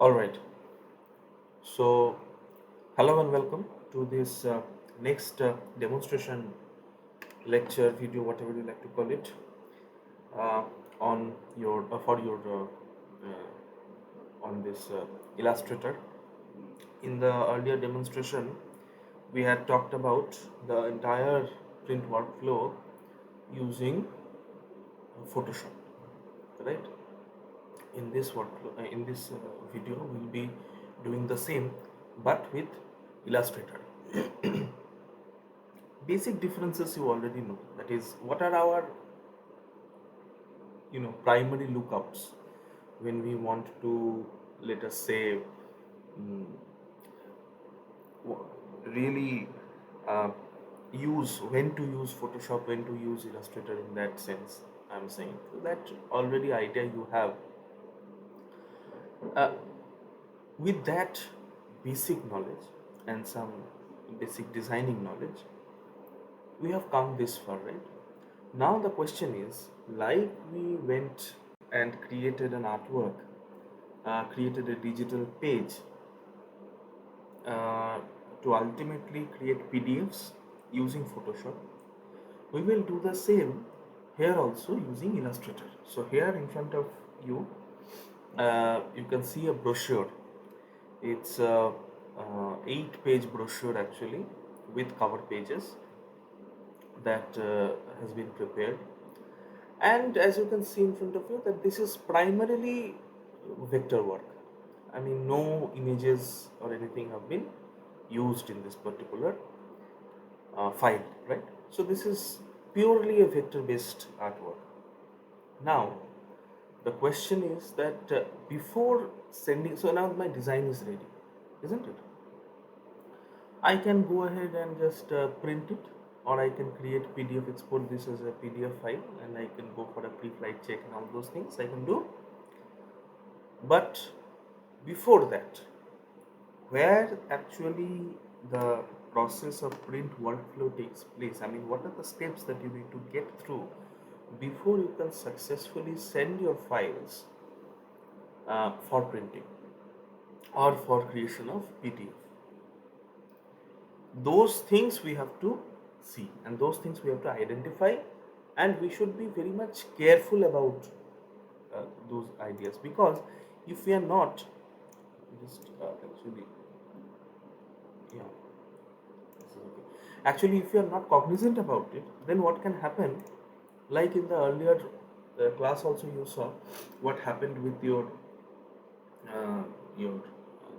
All right. So, hello and welcome to this next demonstration lecture video, whatever you like to call it, uh, on your for your on this Illustrator. In the earlier demonstration, we had talked about the entire print workflow using Photoshop, right? In this workflow, in this video, we'll be doing the same, but with Illustrator. Basic differences you already know, that is what are our primary lookups when we want to, let us say, mm, really uh, use when to use Photoshop, when to use Illustrator. In that sense, I'm saying, so that already idea you have. uh, with that basic knowledge and some basic designing knowledge, we have come this far, right? Now the question is, like we went and created an artwork, created a digital page, uh, to ultimately create PDFs using Photoshop, we will do the same here also using Illustrator. So here in front of you, you can see a brochure. It's a 8-page brochure actually, with cover pages that has been prepared. And as you can see in front of you, that this is primarily vector work. I mean, no images or anything have been used in this particular file, right? So this is purely a vector based artwork. Now the question is that, before sending, so now my design is ready, isn't it? I can go ahead and just print it, or I can create PDF, export this as a PDF file, and I can go for a pre-flight check and all those things I can do. But before that, where actually the process of print workflow takes place, I mean, what are the steps that you need to get through before you can successfully send your files for printing or for creation of PDF? Those things we have to see, and those things we have to identify, and we should be very much careful about those ideas, because if we are not just actually yeah this is okay. Actually, if you are not cognizant about it, then what can happen, like in the earlier class also you saw what happened with your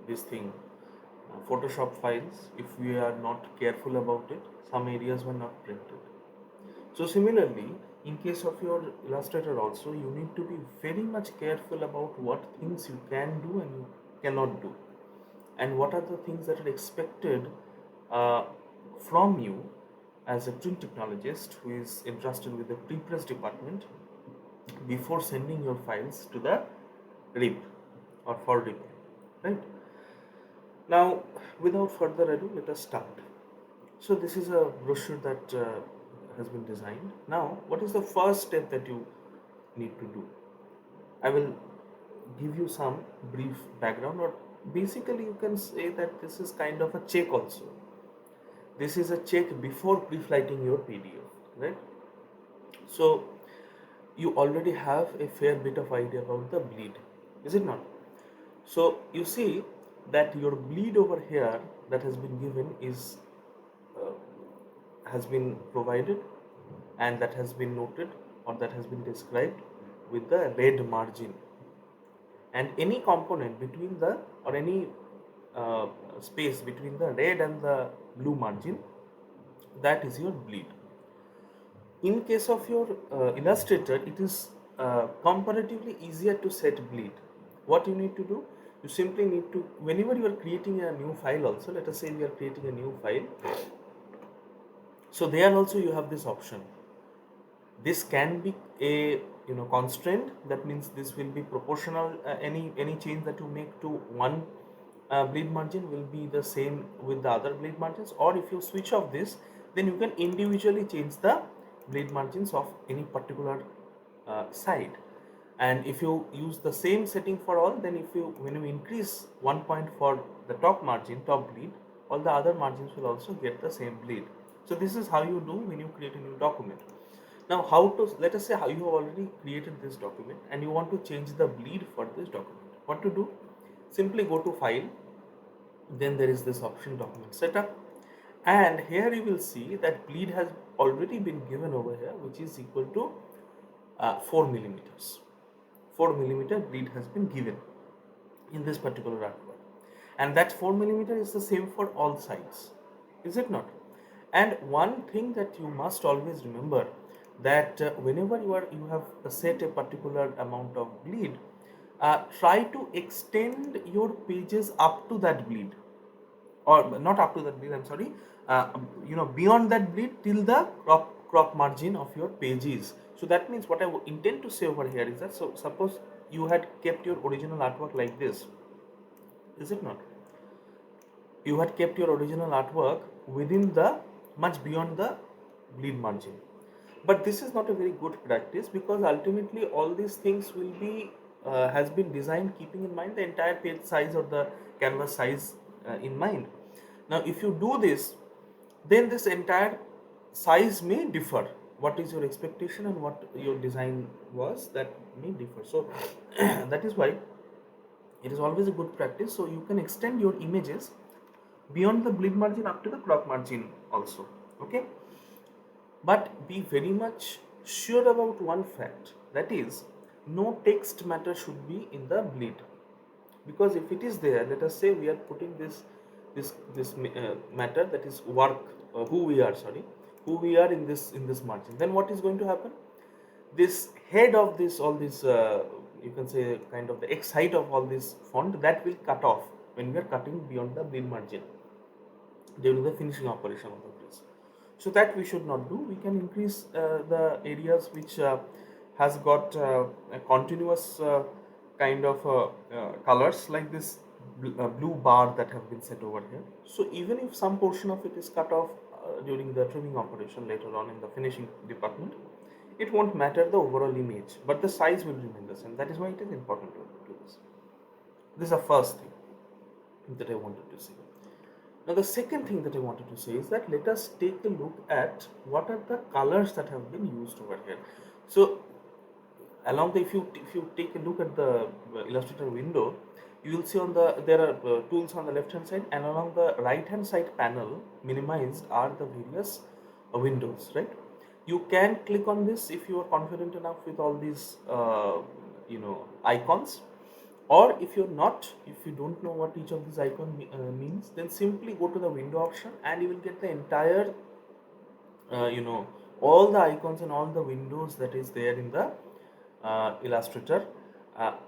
this thing, Photoshop files. If we are not careful about it, some areas were not printed. So similarly, in case of your Illustrator also, you need to be very much careful about what things you can do and you cannot do, and what are the things that are expected uh, from you as a print technologist who is entrusted with the prepress department, before sending your files to the RIP or for RIP, right? Now, without further ado, let us start. So this is a brochure that has been designed. Now, what is the first step that you need to do? I will give you some brief background, or basically you can say that this is kind of a check also. This is a check before pre-flighting your PDF, right? So you already have a fair bit of idea about the bleed, is it not? So you see that your bleed over here that has been given is uh, has been provided, and that has been noted, or that has been described with the red margin, and any component between the, or any uh, space between the red and the blue margin, that is your bleed. In case of your Illustrator, it is comparatively easier to set bleed. What you need to do, you simply need to, whenever you are creating a new file also, let us say we are creating a new file, so there also you have this option. This can be a constraint, that means this will be proportional, any change that you make to one bleed margin will be the same with the other bleed margins, or if you switch off this, then you can individually change the bleed margins of any particular side. And if you use the same setting for all, then when you increase 1 point for the top margin, top bleed, all the other margins will also get the same bleed. So this is how you do when you create a new document. Now, how to, let us say how you have already created this document and you want to change the bleed for this document. What to do? Simply go to file, then there is this option document setup, and here you will see that bleed has already been given over here, which is equal to 4 millimeters. 4 millimeter bleed has been given in this particular artwork, and that 4 millimeter is the same for all sides, is it not? And one thing that you must always remember, that whenever you have set a particular amount of bleed, try to extend your pages up to that bleed, or not up to that bleed, I'm sorry, beyond that bleed till the crop margin of your pages. So that means what I intend to say over here is that, so suppose you had kept your original artwork like this, is it not? You had kept your original artwork within the much beyond the bleed margin, but this is not a very good practice, because ultimately all these things will be has been designed keeping in mind the entire page size or the canvas size in mind. Now if you do this, then this entire size may differ. What is your expectation and what your design was, that may differ. So that is why it is always a good practice, so you can extend your images beyond the bleed margin up to the crop margin also. Okay, but be very much sure about one fact, that is, no text matter should be in the bleed, because if it is there, let us say we are putting this matter, that is work, who we are, sorry, who we are in this margin, then what is going to happen? This head of this, all this, you can say kind of the x height of all this font, that will cut off when we are cutting beyond the bleed margin during the finishing operation of the press. So that we should not do. We can increase the areas which has got a continuous kind of colors, like this blue bar that have been set over here. So even if some portion of it is cut off during the trimming operation later on in the finishing department, it won't matter the overall image, but the size will remain the same. That is why it is important to do this. This is the first thing that I wanted to say. Now the second thing that I wanted to say is that let us take a look at what are the colors that have been used over here. So along the, if you take a look at the Illustrator window, you will see there are tools on the left hand side, and along the right hand side panel minimized are the various windows, right? You can click on this if you are confident enough with all these icons, or if you're not, if you don't know what each of these icon means, then simply go to the window option and you will get the entire all the icons and all the windows that is there in the Illustrator.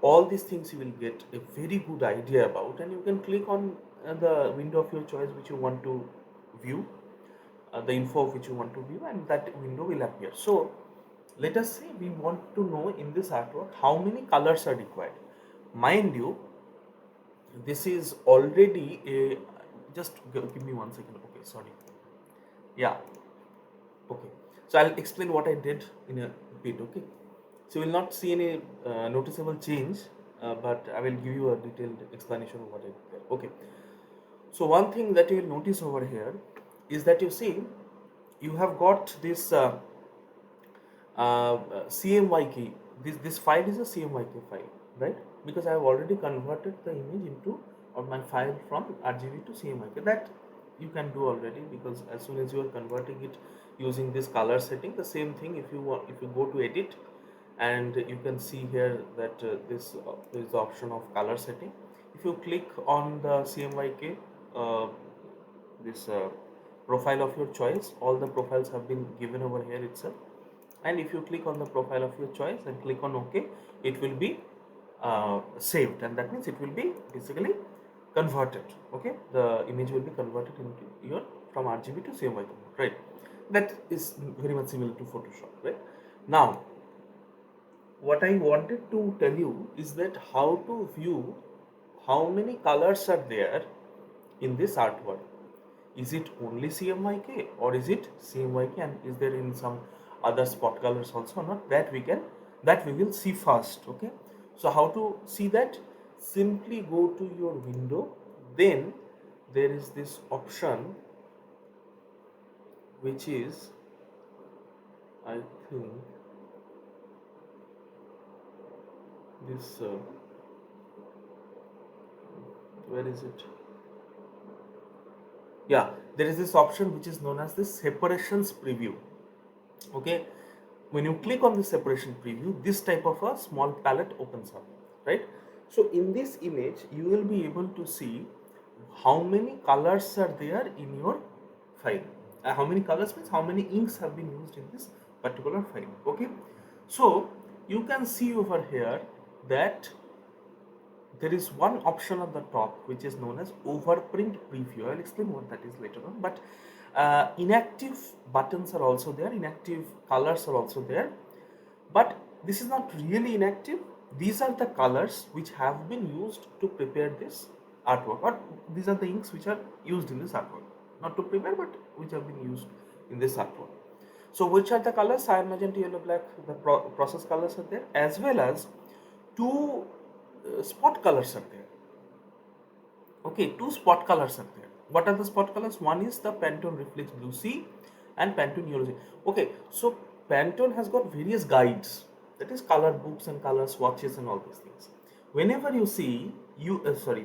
All these things you will get a very good idea about, and you can click on the window of your choice which you want to view, the info of which you want to view, and that window will appear. So let us say we want to know in this artwork how many colors are required. Mind you, this is already a, just give me 1 second. Okay, sorry. Yeah, okay, so I'll explain what I did in a bit. Okay, so you will not see any noticeable change, but I will give you a detailed explanation of what I did there. Okay, so one thing that you will notice over here is that you see you have got this CMYK. This file is a CMYK file, right? Because I have already converted the image into, or my file from RGB to CMYK. That you can do already, because as soon as you are converting it using this color setting, the same thing if you want, if you go to edit, and you can see here that this is the option of color setting. If you click on the CMYK, this profile of your choice, all the profiles have been given over here itself, and if you click on the profile of your choice and click on OK, it will be saved, and that means it will be basically converted. Okay, the image will be converted into your from RGB to CMYK, right? That is very much similar to Photoshop, right? Now what I wanted to tell you is that how to view how many colors are there in this artwork. Is it only CMYK, or is it CMYK and is there in some other spot colors also or not? That we can that we will see first. Okay, so how to see that? Simply go to your window, then there is this option which is, I think, this where is it? Yeah, there is this option which is known as the separations preview. Okay, when you click on the separation preview, this type of a small palette opens up, right? So in this image you will be able to see how many colors are there in your file. How many colors means how many inks have been used in this particular file. Okay, so you can see over here that there is one option on the top which is known as overprint preview. I'll explain what that is later on. But inactive buttons are also there, inactive colors are also there, but this is not really inactive. These are the colors which have been used to prepare this artwork, or these are the inks which are used in this artwork, not to prepare but which have been used in this artwork. So which are the colors? Cyan, magenta, yellow, black, the process colors are there, as well as two spot colors are there. Okay, two spot colors are there. What are the spot colors? One is the Pantone Reflex Blue Sea and Pantone Yellow Sea. Okay, so Pantone has got various guides, that is color books and color swatches and all these things. Whenever you see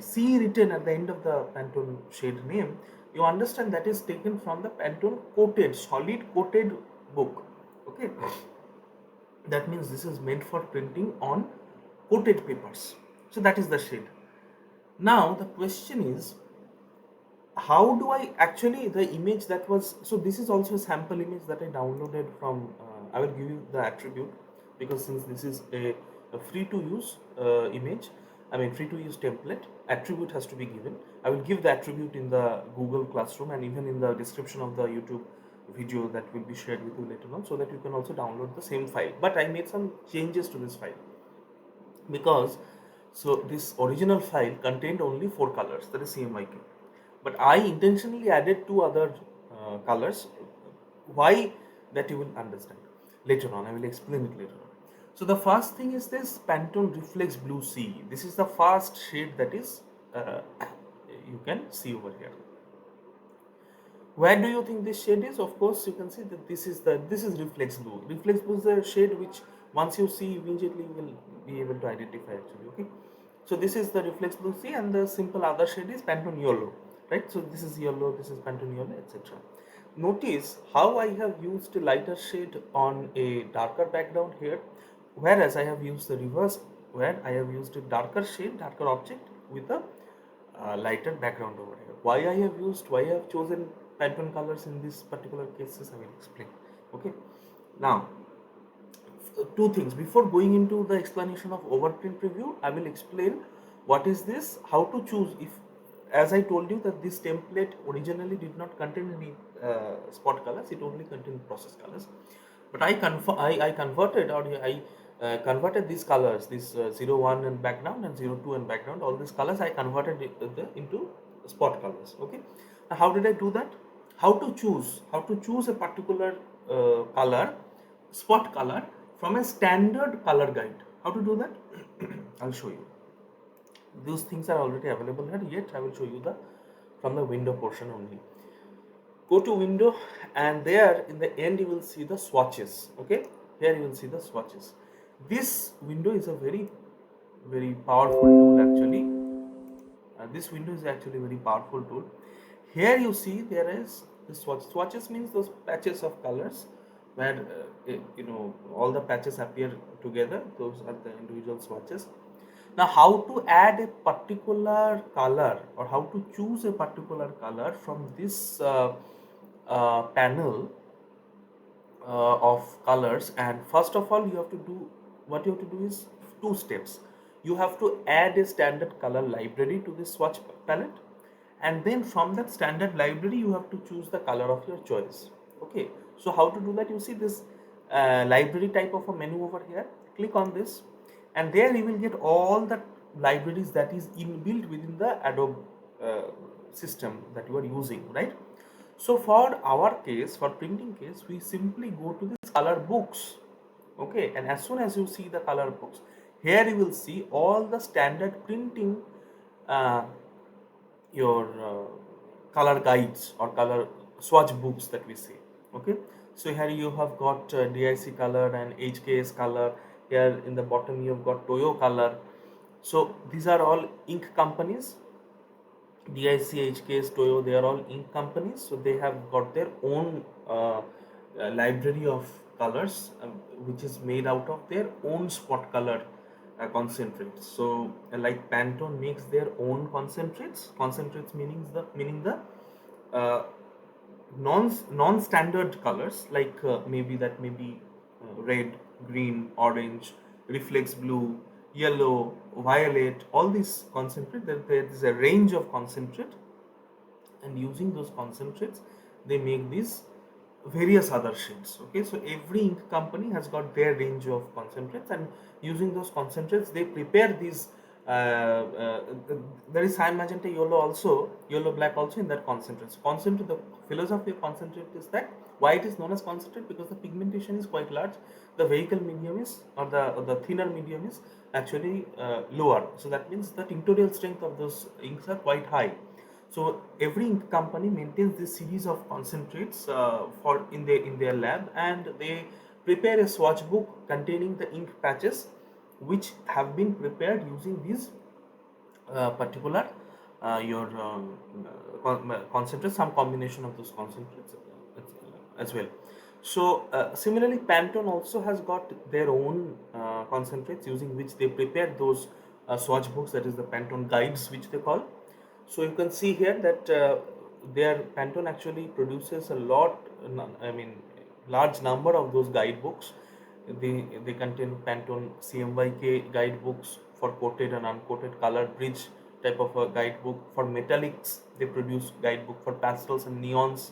C written at the end of the Pantone shade name, you understand that is taken from the Pantone coated, solid coated book. Okay, that means this is meant for printing on coated papers. So that is the shade. Now the question is, how do I actually, the image that was, so this is also a sample image that I downloaded from, I will give you the attribute, because since this is a free to use image, I mean free to use template, attribute has to be given. I will give the attribute in the Google Classroom and even in the description of the YouTube video that will be shared with you later on, so that you can also download the same file. But I made some changes to this file, because so this original file contained only 4 colors, that is CMYK, but I intentionally added 2 other colors. Why? That you will understand later on. I will explain it later on. So the first thing is this Pantone Reflex Blue Sea. This is the first shade that is you can see over here. Where do you think this shade is? Of course, you can see that this is reflex blue. Reflex blue is a shade which once you see immediately you will be able to identify actually. Okay, so this is the reflex blue sea, and the simple other shade is Pantone yellow, right? So this is yellow, this is Pantone yellow, etc. Notice how I have used a lighter shade on a darker background here, whereas I have used the reverse, where I have used a darker shade, darker object with a lighter background over here. Why I have chosen Pantone colors in this particular cases, I will explain. Okay, now 2 things before going into the explanation of overprint preview. I will explain what is this, how to choose. If, as I told you, that this template originally did not contain any spot colors, it only contained process colors, but I converted, or I converted these colors, this 01 and background and 02 and background, all these colors I converted into spot colors. Okay, now how did I do that? How to choose a particular color, spot color, from a standard color guide. How to do that? I'll show you. Those things are already available here, yet I will show you the from the window portion only. Go to window, and there in the end you will see the swatches. Okay, here you will see the swatches. This window is a very powerful tool actually. This window is actually a very powerful tool. Here you see there is the swatches means those patches of colors where all the patches appear together. Those are the individual swatches. Now how to add a particular color, or how to choose a particular color from this panel of colors. And first of all, you have to do, what you have to do is 2 steps. You have to add a standard color library to this swatch palette, and then from that standard library you have to choose the color of your choice. Okay, so how to do that? You see this library type of a menu over here. Click on this, and there you will get all the libraries that is inbuilt within the Adobe system that you are using, right? So for our case, for printing case, we simply go to this color books. Okay, and as soon as you see the color books, here you will see all the standard printing, uh, your color guides or color swatch books that we say. Okay, so here you have got DIC color and HKS color. Here in the bottom you have got Toyo color. So these are all ink companies. DIC, HKS, Toyo, they are all ink companies, so they have got their own library of colors, which is made out of their own spot color concentrates. So, like Pantone makes their own concentrates. Concentrates meaning the uh, non-standard colors, like maybe that may be red, green, orange, reflex blue, yellow, violet. All these concentrate. There is a range of concentrate, and using those concentrates they make these various other shades. Okay, so every ink company has got their range of concentrates, and using those concentrates they prepare these uh, there is cyan, magenta, yellow also, yellow black also in that concentrate. So concentrate, the philosophy of concentrate is that why it is known as concentrate, because the pigmentation is quite large, the vehicle medium is, or the thinner medium is actually lower, so that means the tinctorial strength of those inks are quite high. So every ink company maintains this series of concentrates for in their lab, and they prepare a swatch book containing the ink patches which have been prepared using these particular your concentrates, some combination of those concentrates as well. So similarly, Pantone also has got their own concentrates using which they prepare those swatch books, that is the Pantone guides which they call. So you can see here that their Pantone actually produces a lot, I mean, large number of those guidebooks. They contain Pantone CMYK guidebooks for coated and uncoated color bridge type of a guidebook. For metallics, they produce guidebook. For pastels and neons,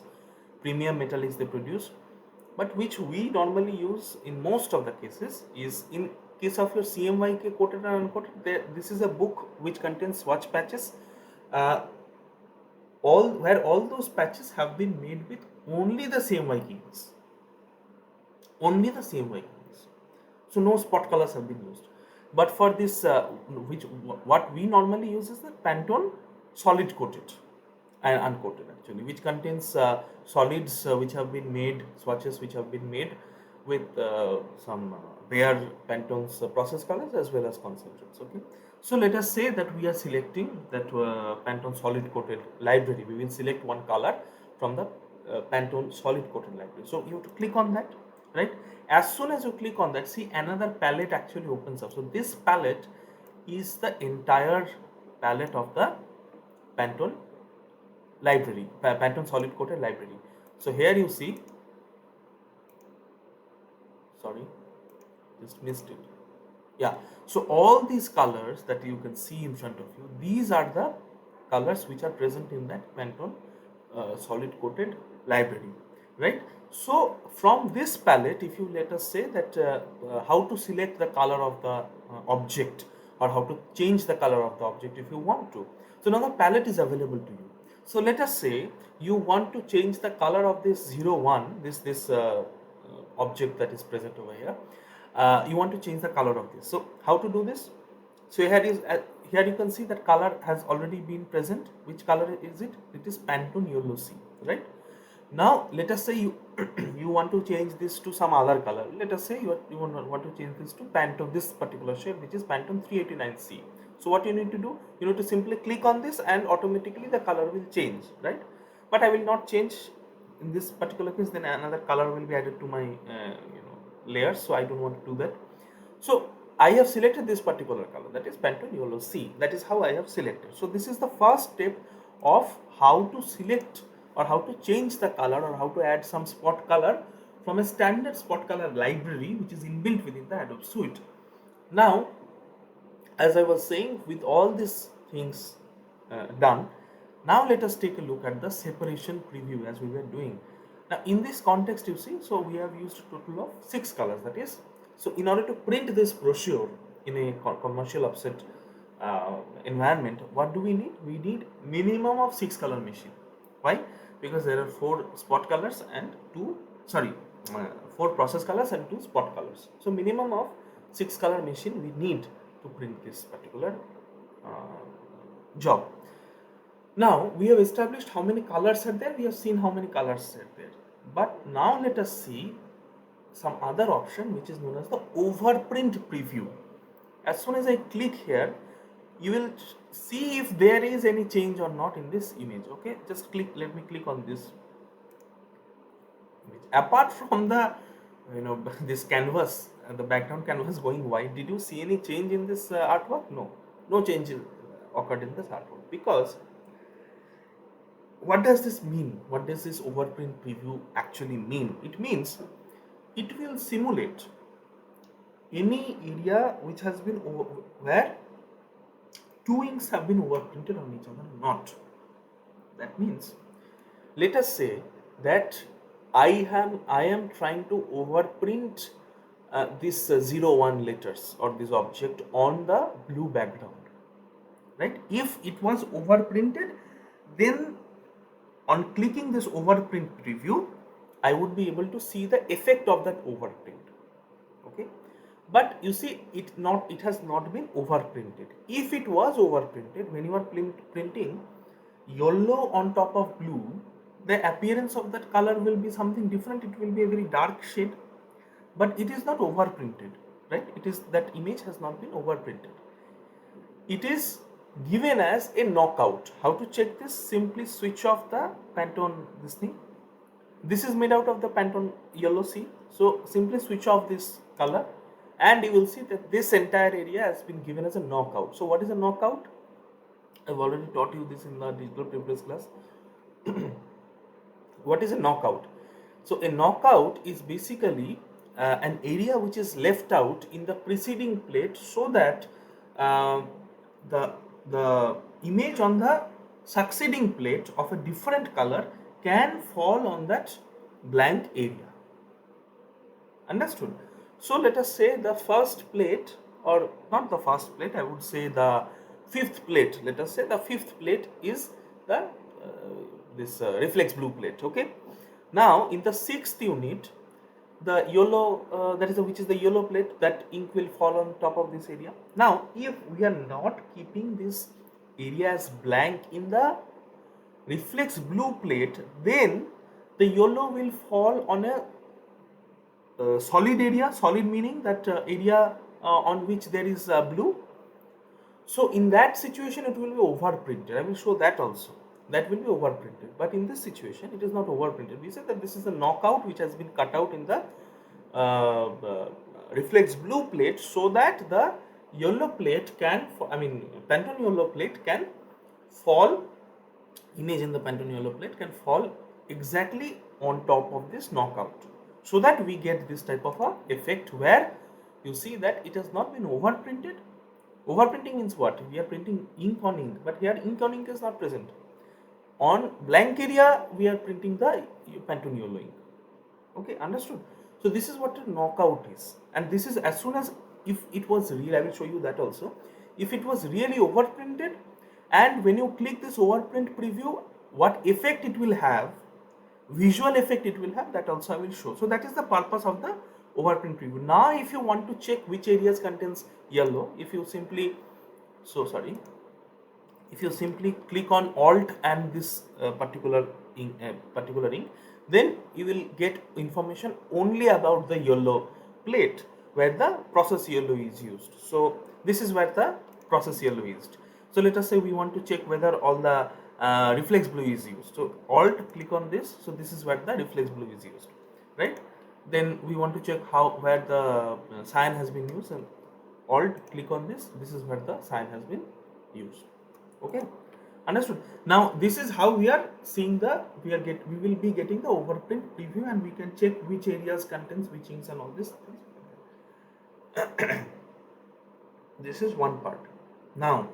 premium metallics they produce. But which we normally use in most of the cases is in case of your CMYK coated and uncoated. This is a book which contains swatch patches. Uh, all those patches have been made with only the same Vikings, only the same Vikings. So no spot colors have been used. But for this, which what we normally use is the Pantone solid coated and uncoated actually, which contains solids which have been made, swatches which have been made with some rare Pantone's process colors as well as concentrates. Okay, so let us say that we are selecting that Pantone solid coated library. We will select one color from the Pantone solid coated library. So you have to click on that, right? As soon as you click on that, see another palette actually opens up. So this palette is the entire palette of the Pantone library, Pantone solid coated library. So here you see, sorry, just missed it. Yeah, so all these colors that you can see in front of you, these are the colors which are present in that Pantone solid coated library, right? So from this palette, if you let us say that how to select the color of the object, or how to change the color of the object if you want to. So now the palette is available to you. So let us say you want to change the color of this 01, this object that is present over here. You want to change the color of this. So how to do this? So here you can see that color has already been present. Which color is it? It is Pantone Yellow C, right? Now let us say you you want to change this to some other color. Let us say you want to change this to Pantone, this particular shade, which is Pantone 389C. So what you need to do? You need to simply click on this and automatically the color will change, right? But I will not change in this particular case. Then another color will be added to my layers, so I don't want to do that. So I have selected this particular color, that is Pantone Yellow C. That is how I have selected. So this is the first step of how to select or how to change the color or how to add some spot color from a standard spot color library which is inbuilt within the Adobe Suite. Now, as I was saying, with all these things done, now let us take a look at the separation preview as we were doing. Now in this context, you see, so we have used a total of 6 colors, that is, so in order to print this brochure in a commercial offset environment, what do we need? We need minimum of 6 color machine. Why? Because there are 4 spot colors and 2, sorry, 4 process colors and 2 spot colors. So minimum of 6 color machine we need to print this particular job. Now we have established how many colors are there, we have seen how many colors are there. But now let us see some other option which is known as the overprint preview. As soon as I click here, you will see if there is any change or not in this image. Okay, just click, let me click on this image. Apart from the this canvas, the background canvas going white, did you see any change in this artwork? No change occurred in this artwork. Because what does this mean? What does this overprint preview actually mean? It means it will simulate any area which has been where two inks have been overprinted on each other, not. That means, let us say that I am trying to overprint this 01 letters or this object on the blue background, right? If it was overprinted, then on clicking this overprint preview, I would be able to see the effect of that overprint. Okay, but you see it has not been overprinted. If it was overprinted, when you are printing yellow on top of blue, the appearance of that color will be something different. It will be a very dark shade, but it is not overprinted, right? It is that image has not been overprinted. It is given as a knockout. How to check this? Simply switch off the Pantone this thing. This is made out of the Pantone yellow C. So simply switch off this color and you will see that this entire area has been given as a knockout. So what is a knockout? I've already taught you this in the digital preference class. What is a knockout? So a knockout is basically an area which is left out in the preceding plate so that the image on the succeeding plate of a different color can fall on that blank area. Understood? So let us say the first plate, or not the first plate, I would say the fifth plate. Let us say the fifth plate is the this reflex blue plate. Okay. Now in the sixth unit, the yellow which is the yellow plate, that ink will fall on top of this area. Now if we are not keeping this area as blank in the reflex blue plate, then the yellow will fall on a solid area. Solid meaning that area on which there is blue. So in that situation it will be overprinted. I will show that also. That will be overprinted. But in this situation it is not overprinted. We said that this is a knockout which has been cut out in the reflex blue plate so that the yellow plate can, Pantone yellow plate can fall, image in the Pantone yellow plate can fall exactly on top of this knockout, so that we get this type of a effect where you see that it has not been overprinted. Overprinting means what? We are printing ink on ink, but here ink on ink is not present. On blank area we are printing the Pantone yellow ink. Okay, understood? So this is what a knockout is, and this is as soon as, if it was real, I will show you that also. If it was really overprinted, and when you click this overprint preview, what effect it will have, visual effect it will have, that also I will show. So that is the purpose of the overprint preview. Now if you want to check which areas contains yellow, if you simply click on Alt and this particular ink, then you will get information only about the yellow plate where the process yellow is used. So this is where the process yellow is used. So let us say we want to check whether all the reflex blue is used. So Alt, click on this. So this is where the reflex blue is used, right? Then we want to check where the cyan has been used, and Alt, click on this. This is where the cyan has been used. Okay, understood? Now this is how we are seeing we will be getting the overprint preview, and we can check which areas contains which inks and all these things. This is one part. Now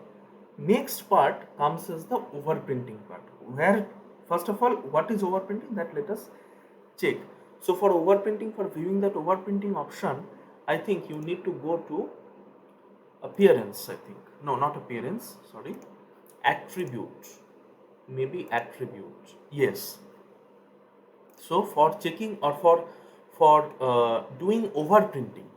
next part comes as the overprinting part, where first of all, what is overprinting, that let us check. So for overprinting, for viewing that overprinting option, I think you need to go to appearance. I think no, not appearance, sorry, attribute, maybe attribute, yes. So for checking, or for doing overprinting,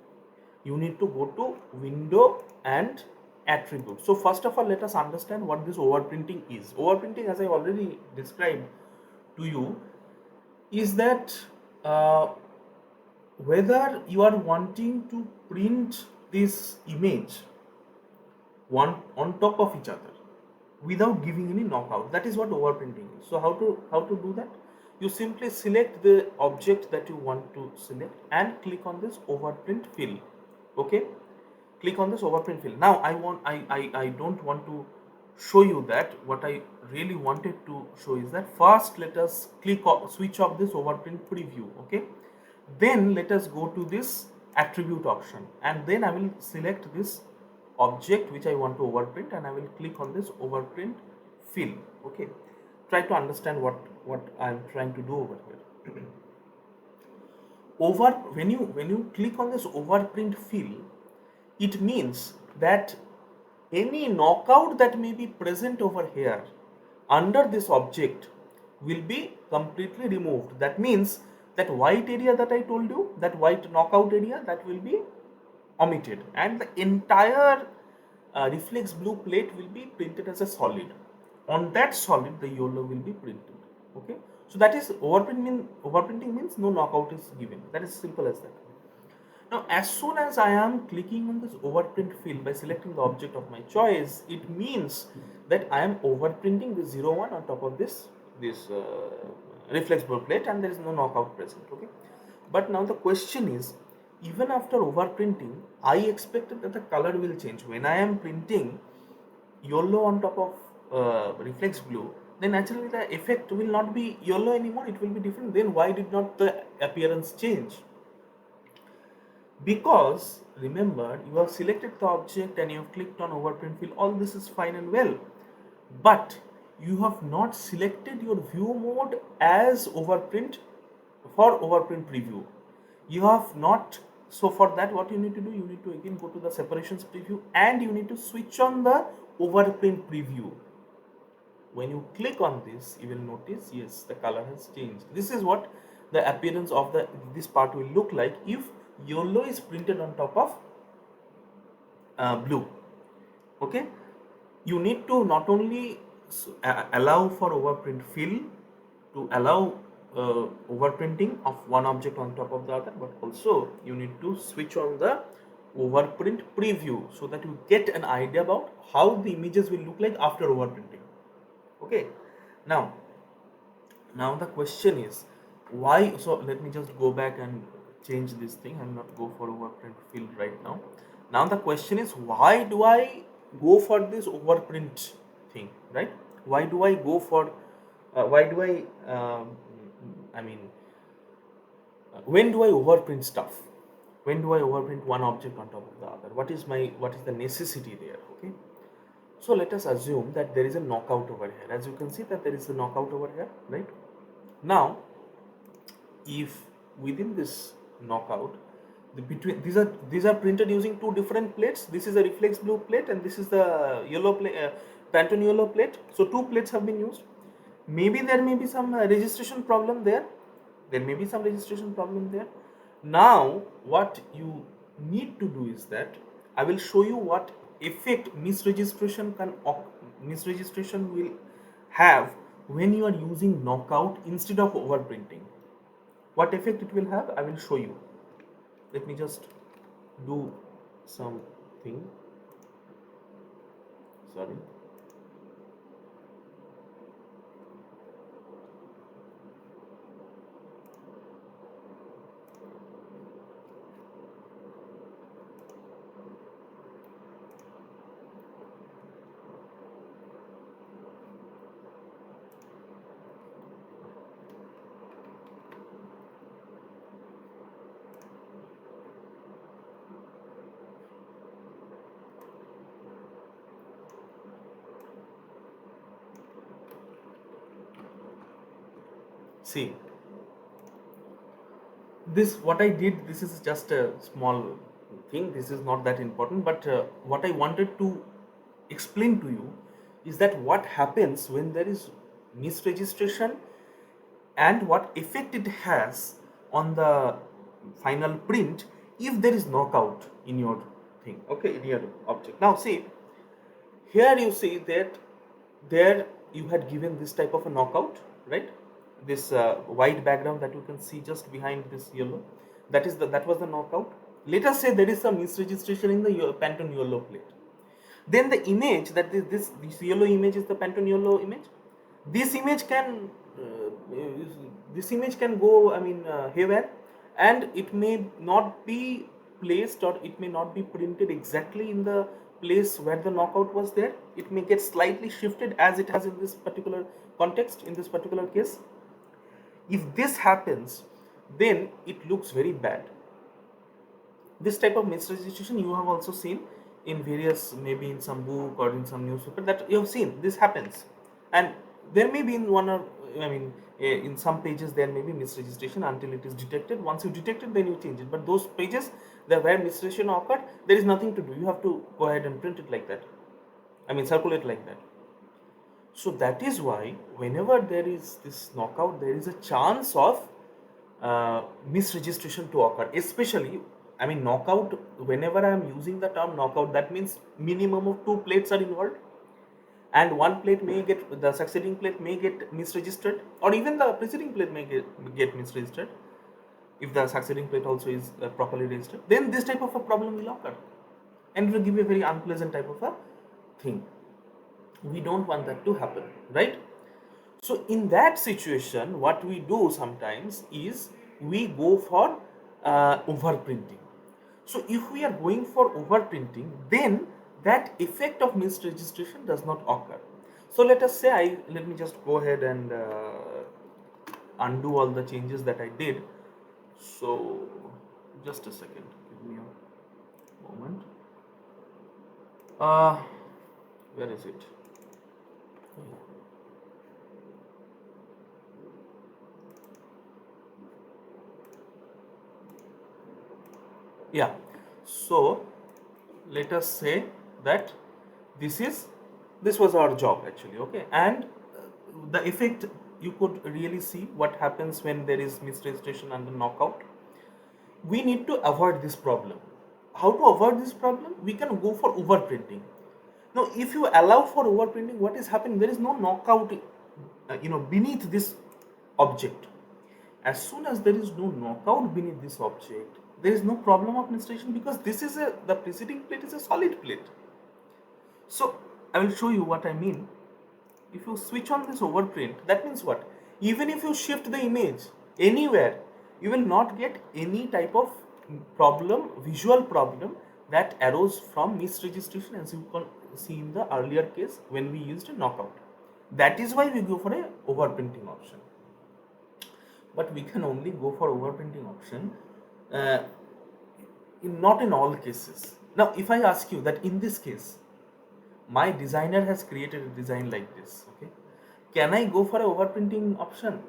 you need to go to window and attribute. So first of all, let us understand what this overprinting is. Overprinting, as I already described to you, is that uh, whether you are wanting to print this image one on top of each other without giving any knockout. That is what overprinting is. So how to do that? You simply select the object that you want to select and click on this overprint fill. Okay, click on this overprint fill. Now I don't want to show you that. What I really wanted to show is that first let us switch off this overprint preview. Okay, then let us go to this attribute option, and then I will select this object which I want to overprint, and I will click on this overprint fill. Okay, try to understand what I am trying to do over here. Over when you click on this overprint fill, it means that any knockout that may be present over here under this object will be completely removed. That means that white area that I told you, that white knockout area, that will be omitted, and the entire reflex blue plate will be printed as a solid. On that solid, the YOLO will be printed. Okay, so that is overprinting means no knockout is given. That is simple as that. Now, as soon as I am clicking on this overprint field by selecting the object of my choice, it means that I am overprinting the 01 on top of this reflex blue plate, and there is no knockout present. Okay, but now the question is, even after overprinting, I expected that the color will change. When I am printing yellow on top of reflex blue, then naturally the effect will not be yellow anymore, it will be different. Then why did not the appearance change? Because remember, you have selected the object and you have clicked on overprint fill. All this is fine and well, but you have not selected your view mode as overprint for overprint preview. You have not. So for that, what you need to do, you need to again go to the separations preview, and you need to switch on the overprint preview. When you click on this, you will notice, yes, the color has changed. This is what the appearance of this part will look like if yellow is printed on top of blue. Okay, you need to not only allow for overprint fill to allow overprinting of one object on top of the other, but also you need to switch on the overprint preview so that you get an idea about how the images will look like after overprinting. Okay, now the question is why. So let me just go back and change this thing. I'll not go for overprint field right now. Now the question is, why do I go for this overprint thing, right? Why do I go for why do I mean when do I overprint stuff? When do I overprint one object on top of the other? What is the necessity there? Okay, so let us assume that there is a knockout over here. As you can see that there is a knockout over here, right? Now, if within this knockout, these are printed using two different plates. This is a reflex blue plate, and this is the yellow plate, Pantone yellow plate. So two plates have been used. Maybe there may be some registration problem there. There may be some registration problem there. Now, what you need to do is that I will show you what effect misregistration will have when you are using knockout instead of overprinting. What effect it will have, I will show you. Let me just do something. Sorry. See, this what I did, this is just a small thing, this is not that important, but what I wanted to explain to you is that what happens when there is misregistration and what effect it has on the final print if there is knockout in your thing, okay, in your object. Now see, here you see that there you had given this type of a knockout, right? This white background that you can see just behind this yellow, that was the knockout. Let us say there is some misregistration in the Pantone yellow plate. Then the image that this yellow image is the Pantone yellow image. This image can go, I mean, haywire, and it may not be placed, or it may not be printed exactly in the place where the knockout was there. It may get slightly shifted, as it has in this particular context, in this particular case. If this happens, then it looks very bad. This type of misregistration you have also seen in various, maybe in some book or in some newspaper, that you have seen this happens. And there may be in one or, I mean, in some pages there may be misregistration until it is detected. Once you detect it, then you change it. But those pages that where misregistration occurred, there is nothing to do. You have to go ahead and print it like that, I mean, circulate like that. So that is why whenever there is this knockout, there is a chance of misregistration to occur. Especially, I mean, knockout, whenever I am using the term knockout, that means minimum of 2 plates are involved, and one plate may get, the succeeding plate may get misregistered, or even the preceding plate may get misregistered. If the succeeding plate also is properly registered, then this type of a problem will occur, and it will give you a very unpleasant type of a thing. We don't want that to happen, right? So in that situation, what we do sometimes is we go for overprinting. So if we are going for overprinting, then that effect of misregistration does not occur. So let us say, let me just go ahead and undo all the changes that I did. So just a second, give me a moment. Where is it? Yeah, so let us say that this was our job actually, okay, and the effect, you could really see what happens when there is misregistration and the knockout. We need to avoid this problem. How to avoid this problem? We can go for overprinting. Now if you allow for overprinting, what is happening, there is no knockout beneath this object. As soon as there is no knockout beneath this object, there is no problem of misregistration, because the preceding plate is a solid plate. So I will show you what I mean. If you switch on this overprint, that means what? Even if you shift the image anywhere, you will not get any type of problem, visual problem, that arose from misregistration, as you can see in the earlier case when we used a knockout. That is why we go for a overprinting option. But we can only go for overprinting option uh, not in all cases. Now if I ask you that in this case, my designer has created a design like this, okay, can I go for a overprinting option?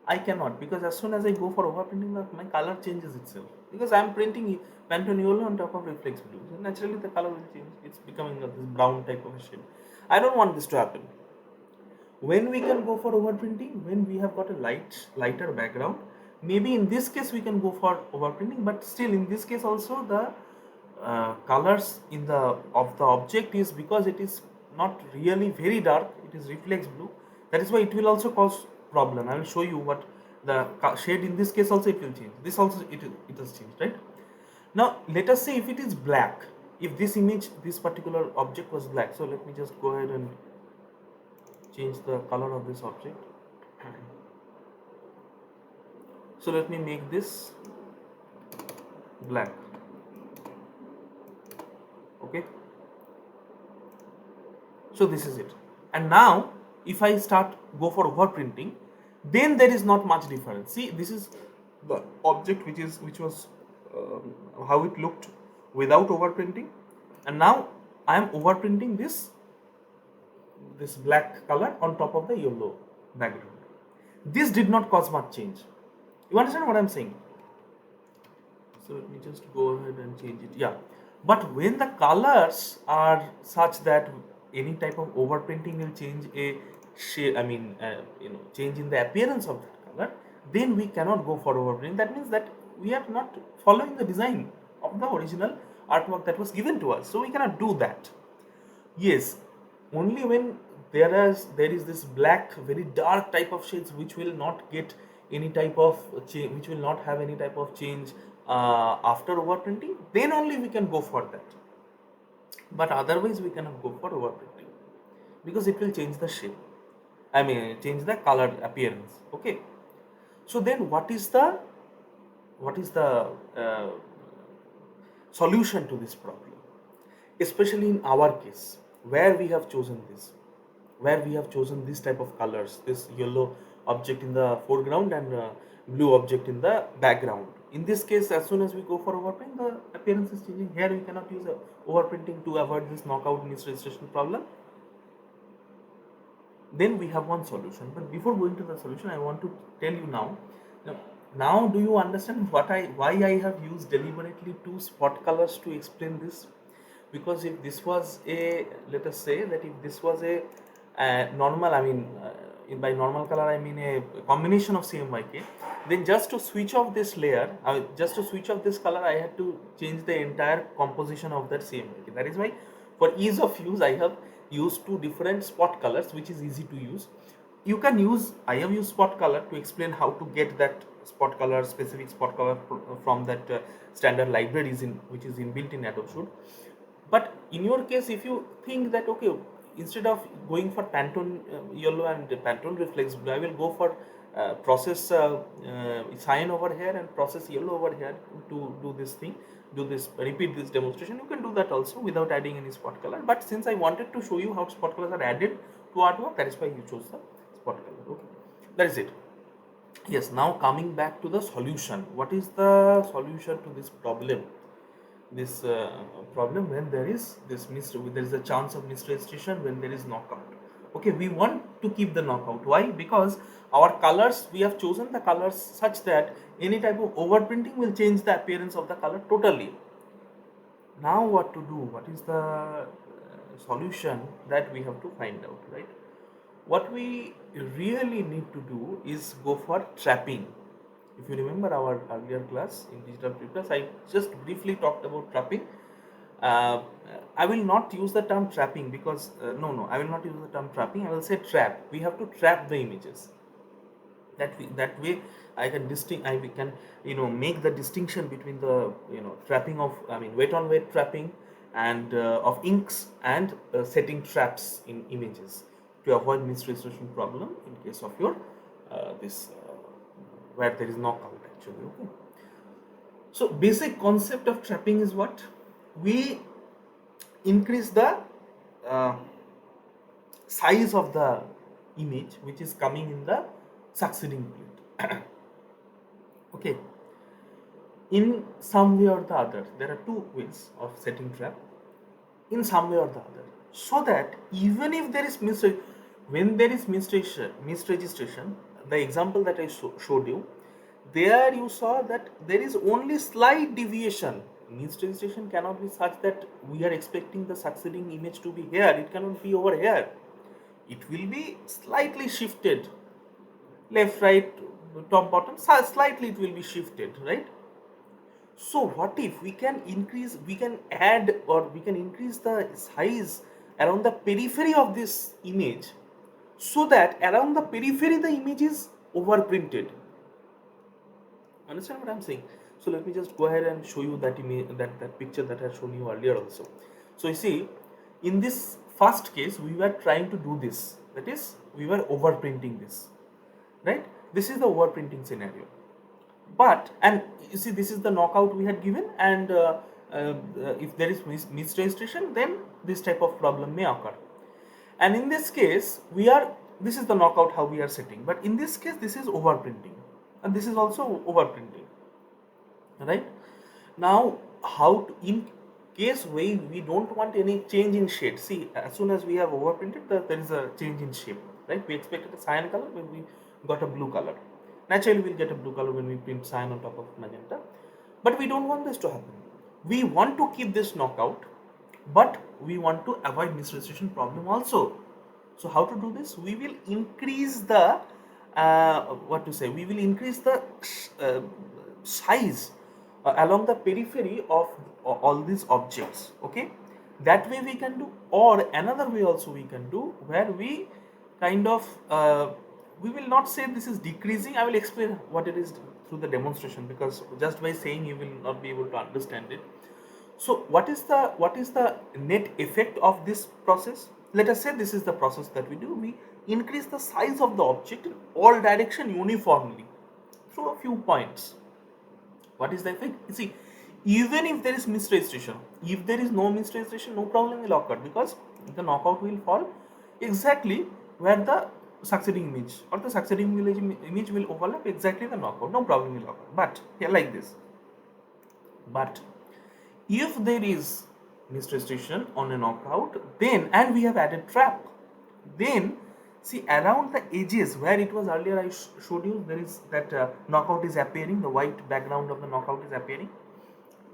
I cannot, because as soon as I go for overprinting, my color changes itself, because I am printing Pantone yellow on top of reflex blue. So naturally the color will change. It's becoming this brown type of a shade. I don't want this to happen. When we can go for overprinting, when we have got a lighter background. Maybe in this case we can go for overprinting, but still in this case also the colors in the of the object is, because it is not really very dark, it is reflex blue. That is why it will also cause problem. I will show you what the shade in this case also it will change. This also it has changed, right? Now let us say if it is black, if this image, this particular object was black. So let me just go ahead and change the color of this object. So let me make this black, okay. So this is it. And now if I start go for overprinting, then there is not much difference. See, this is the object which was how it looked without overprinting, and now I am overprinting this black color on top of the yellow background. This did not cause much change. You understand what I'm saying? So let me just go ahead and change it. Yeah, but when the colors are such that any type of overprinting will change a shade, I mean, change in the appearance of that color, then we cannot go for overprinting. That means that we are not following the design of the original artwork that was given to us, so we cannot do that. Yes, only when there is this black, very dark type of shades which will not get any type of change, which will not have any type of change after overprinting, then only we can go for that. But otherwise, we cannot go for overprinting because it will change the shape. I mean, change the color appearance. Okay. So then, what is the uh, solution to this problem? Especially in our case, where we have chosen this, where we have chosen this type of colors, this yellow object in the foreground and blue object in the background. In this case, as soon as we go for overprint, the appearance is changing. Here we cannot use overprinting to avoid this knockout misregistration problem. Then we have one solution. But before going to the solution, I want to tell you now. Now do you understand why I have used deliberately two spot colors to explain this? Because if this was a, let us say that if this was a normal, I mean by normal color I mean a combination of CMYK, then just to switch off this layer, just to switch off this color, I had to change the entire composition of that CMYK. That is why for ease of use I have used two different spot colors, which is easy to use. You can use, I have used spot color to explain how to get that spot color, specific spot color from that standard libraries in which is inbuilt in Adobe Shoot. But in your case, if you think that okay, instead of going for Pantone yellow and Pantone reflex, I will go for process cyan over here and process yellow over here to do this thing, repeat this demonstration. You can do that also without adding any spot color. But since I wanted to show you how spot colors are added to artwork, that is why you chose the spot color. Okay, that is it. Yes, now coming back to the solution. What is the solution to this problem? This problem when there is there is a chance of misregistration when there is knockout. Okay, we want to keep the knockout. Why? Because our colors, we have chosen the colors such that any type of overprinting will change the appearance of the color totally. Now what to do? What is the solution that we have to find out, right? What we really need to do is go for trapping. If you remember our earlier class in Digital Prepress, I just briefly talked about trapping. Uh, I will not use the term trapping because no, I will not use the term trapping. I will say trap. We have to trap the images. That way, I can make the distinction between the trapping of, I mean, weight on weight trapping and of inks and setting traps in images to avoid misregistration problem in case of your this where there is knockout actually. Okay. So basic concept of trapping is what? We increase the uh, size of the image which is coming in the succeeding print. Okay. In some way or the other, there are two ways of setting trap. In some way or the other, so that even if there is when there is misregistration, the example that I showed you, there you saw that there is only slight deviation. Misregistration cannot be such that we are expecting the succeeding image to be here. It cannot be over here. It will be slightly shifted, left, right, top, bottom. Slightly it will be shifted, right? So what if we can add or we can increase the size around the periphery of this image, so that around the periphery the image is overprinted. Understand what I'm saying? So let me just go ahead and show you that image, that picture that I had shown you earlier also. So you see, in this first case, we were trying to do this. That is, we were overprinting this, right? This is the overprinting scenario. But, and you see, this is the knockout we had given, and if there is misregistration, then this type of problem may occur. And in this case, this is the knockout how we are setting. But in this case, this is overprinting, and this is also overprinting, right? Now, how to, in case we don't want any change in shade. See, as soon as we have overprinted, there is a change in shape, right? We expected a cyan color when we got a blue color. Naturally, we'll get a blue color when we print cyan on top of magenta. But we don't want this to happen. We want to keep this knockout, but we want to avoid misregistration problem also. So how to do this? We will increase the we will increase the size along the periphery of all these objects. Okay, that way we can do, or another way also we can do, where we kind of we will not say this is decreasing. I will explain what it is through the demonstration, because just by saying you will not be able to understand it. So what is the net effect of this process? Let us say this is the process that we do. We increase the size of the object in all direction uniformly through a few points. What is the effect? You see, even if there is misregistration, if there is no misregistration, no problem will occur, because the knockout will fall exactly where the succeeding image, or the succeeding image will overlap exactly the knockout. No problem will occur. But here like this. But if there is misregistration on a knockout, then, and we have added trap, then see around the edges where it was earlier I showed you, there is that knockout is appearing, the white background of the knockout is appearing.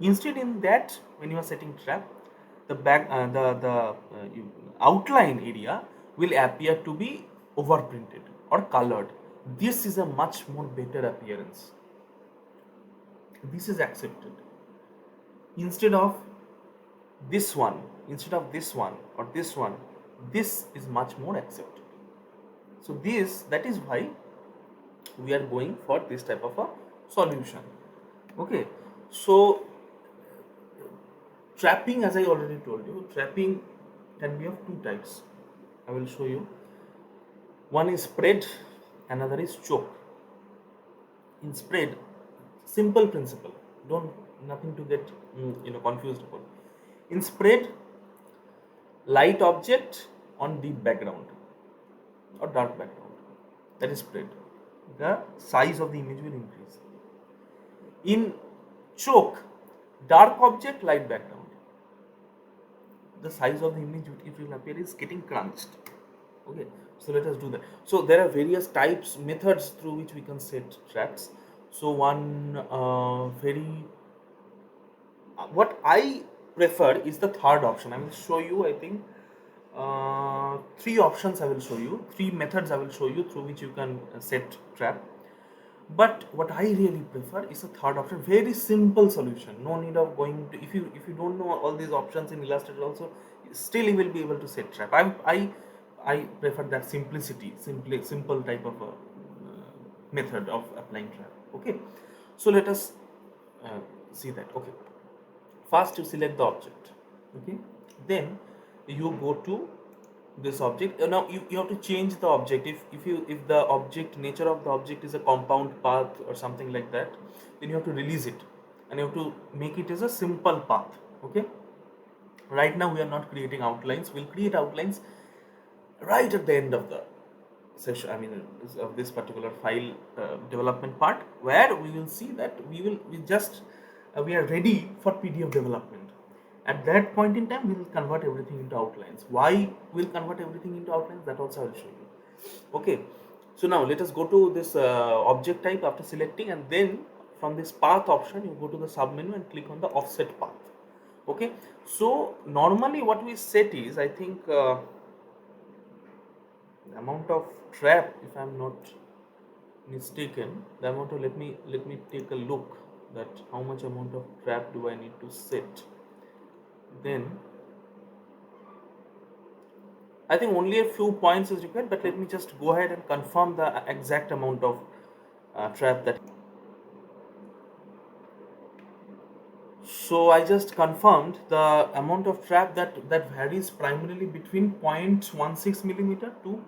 Instead, in that, when you are setting trap, the outline area will appear to be overprinted or colored. This is a much more better appearance. This is accepted. Instead of this one, or this one, this is much more accepted. So that is why we are going for this type of a solution. Okay, so trapping, as I already told you, trapping can be of two types. I will show you. One is spread, another is choke. In spread, simple principle, don't, nothing to get confused about. In spread, light object on deep background or dark background, that is spread, the size of the image will increase. In choke, dark object, light background, the size of the image it will appear is getting crunched. Okay, so let us do that. So there are various types, methods through which we can set traps. So one very what I prefer is the third option. I will show you, I think, three options I will show you, three methods I will show you through which you can set trap. But what I really prefer is a third option, very simple solution. No need of going to, if you don't know all these options in Illustrator also, still you will be able to set trap. I prefer that simplicity, simple type of a method of applying trap. Okay, so let us see that. Okay, first you select the object. Okay, then you go to this object. Now you have to change the object. If the object, nature of the object is a compound path or something like that, then you have to release it and you have to make it as a simple path. Okay, right now we are not creating outlines. We'll create outlines right at the end of the session, I mean of this particular file development part, where we will see that we are ready for PDF development. At that point in time we will convert everything into outlines. Why we'll convert everything into outlines, that also I will show you. Okay, so now let us go to this object type after selecting, and then from this path option you go to the sub menu and click on the offset path. Okay, so normally what we set is, I think, the amount of trap, if I am not mistaken, the amount of, let me take a look that how much amount of trap do I need to set. Then I think only a few points is required, but let me just go ahead and confirm the exact amount of trap that. So I just confirmed the amount of trap that varies primarily between 0.16 millimeter to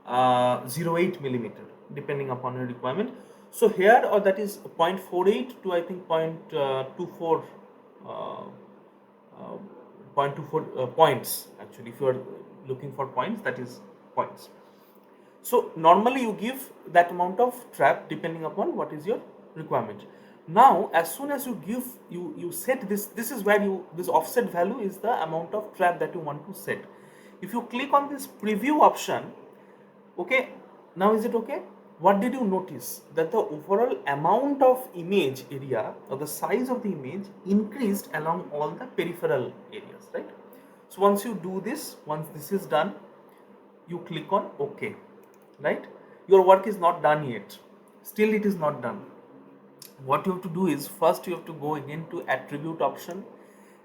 0.08 millimeter, depending upon your requirement. So here, or that is 0.48 to, I think, 0.24 points. Actually, if you are looking for points, that is points. So normally you give that amount of trap depending upon what is your requirement. Now as soon as you give, you set this is where this offset value is the amount of trap that you want to set. If you click on this preview option, okay, now is it okay? What did you notice? That the overall amount of image area, or the size of the image, increased along all the peripheral areas, right? So once you do this, once this is done, you click on OK, right? Your work is not done yet. Still it is not done. what you have to do is, first you have to go again to attribute option,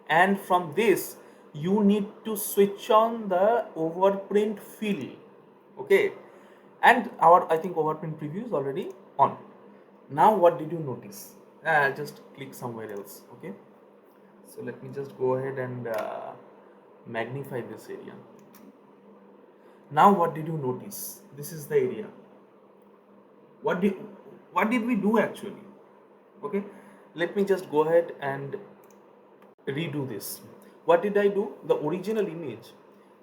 and from this you need to switch on the overprint fill. Okay, and our, I think, overprint preview is already on. Now what did you notice? I'll just click somewhere else. Okay, so let me just go ahead and magnify this area. Now what did you notice? This is the area. what did what did we do actually? Okay, let me just go ahead and redo this. What did I do? The original image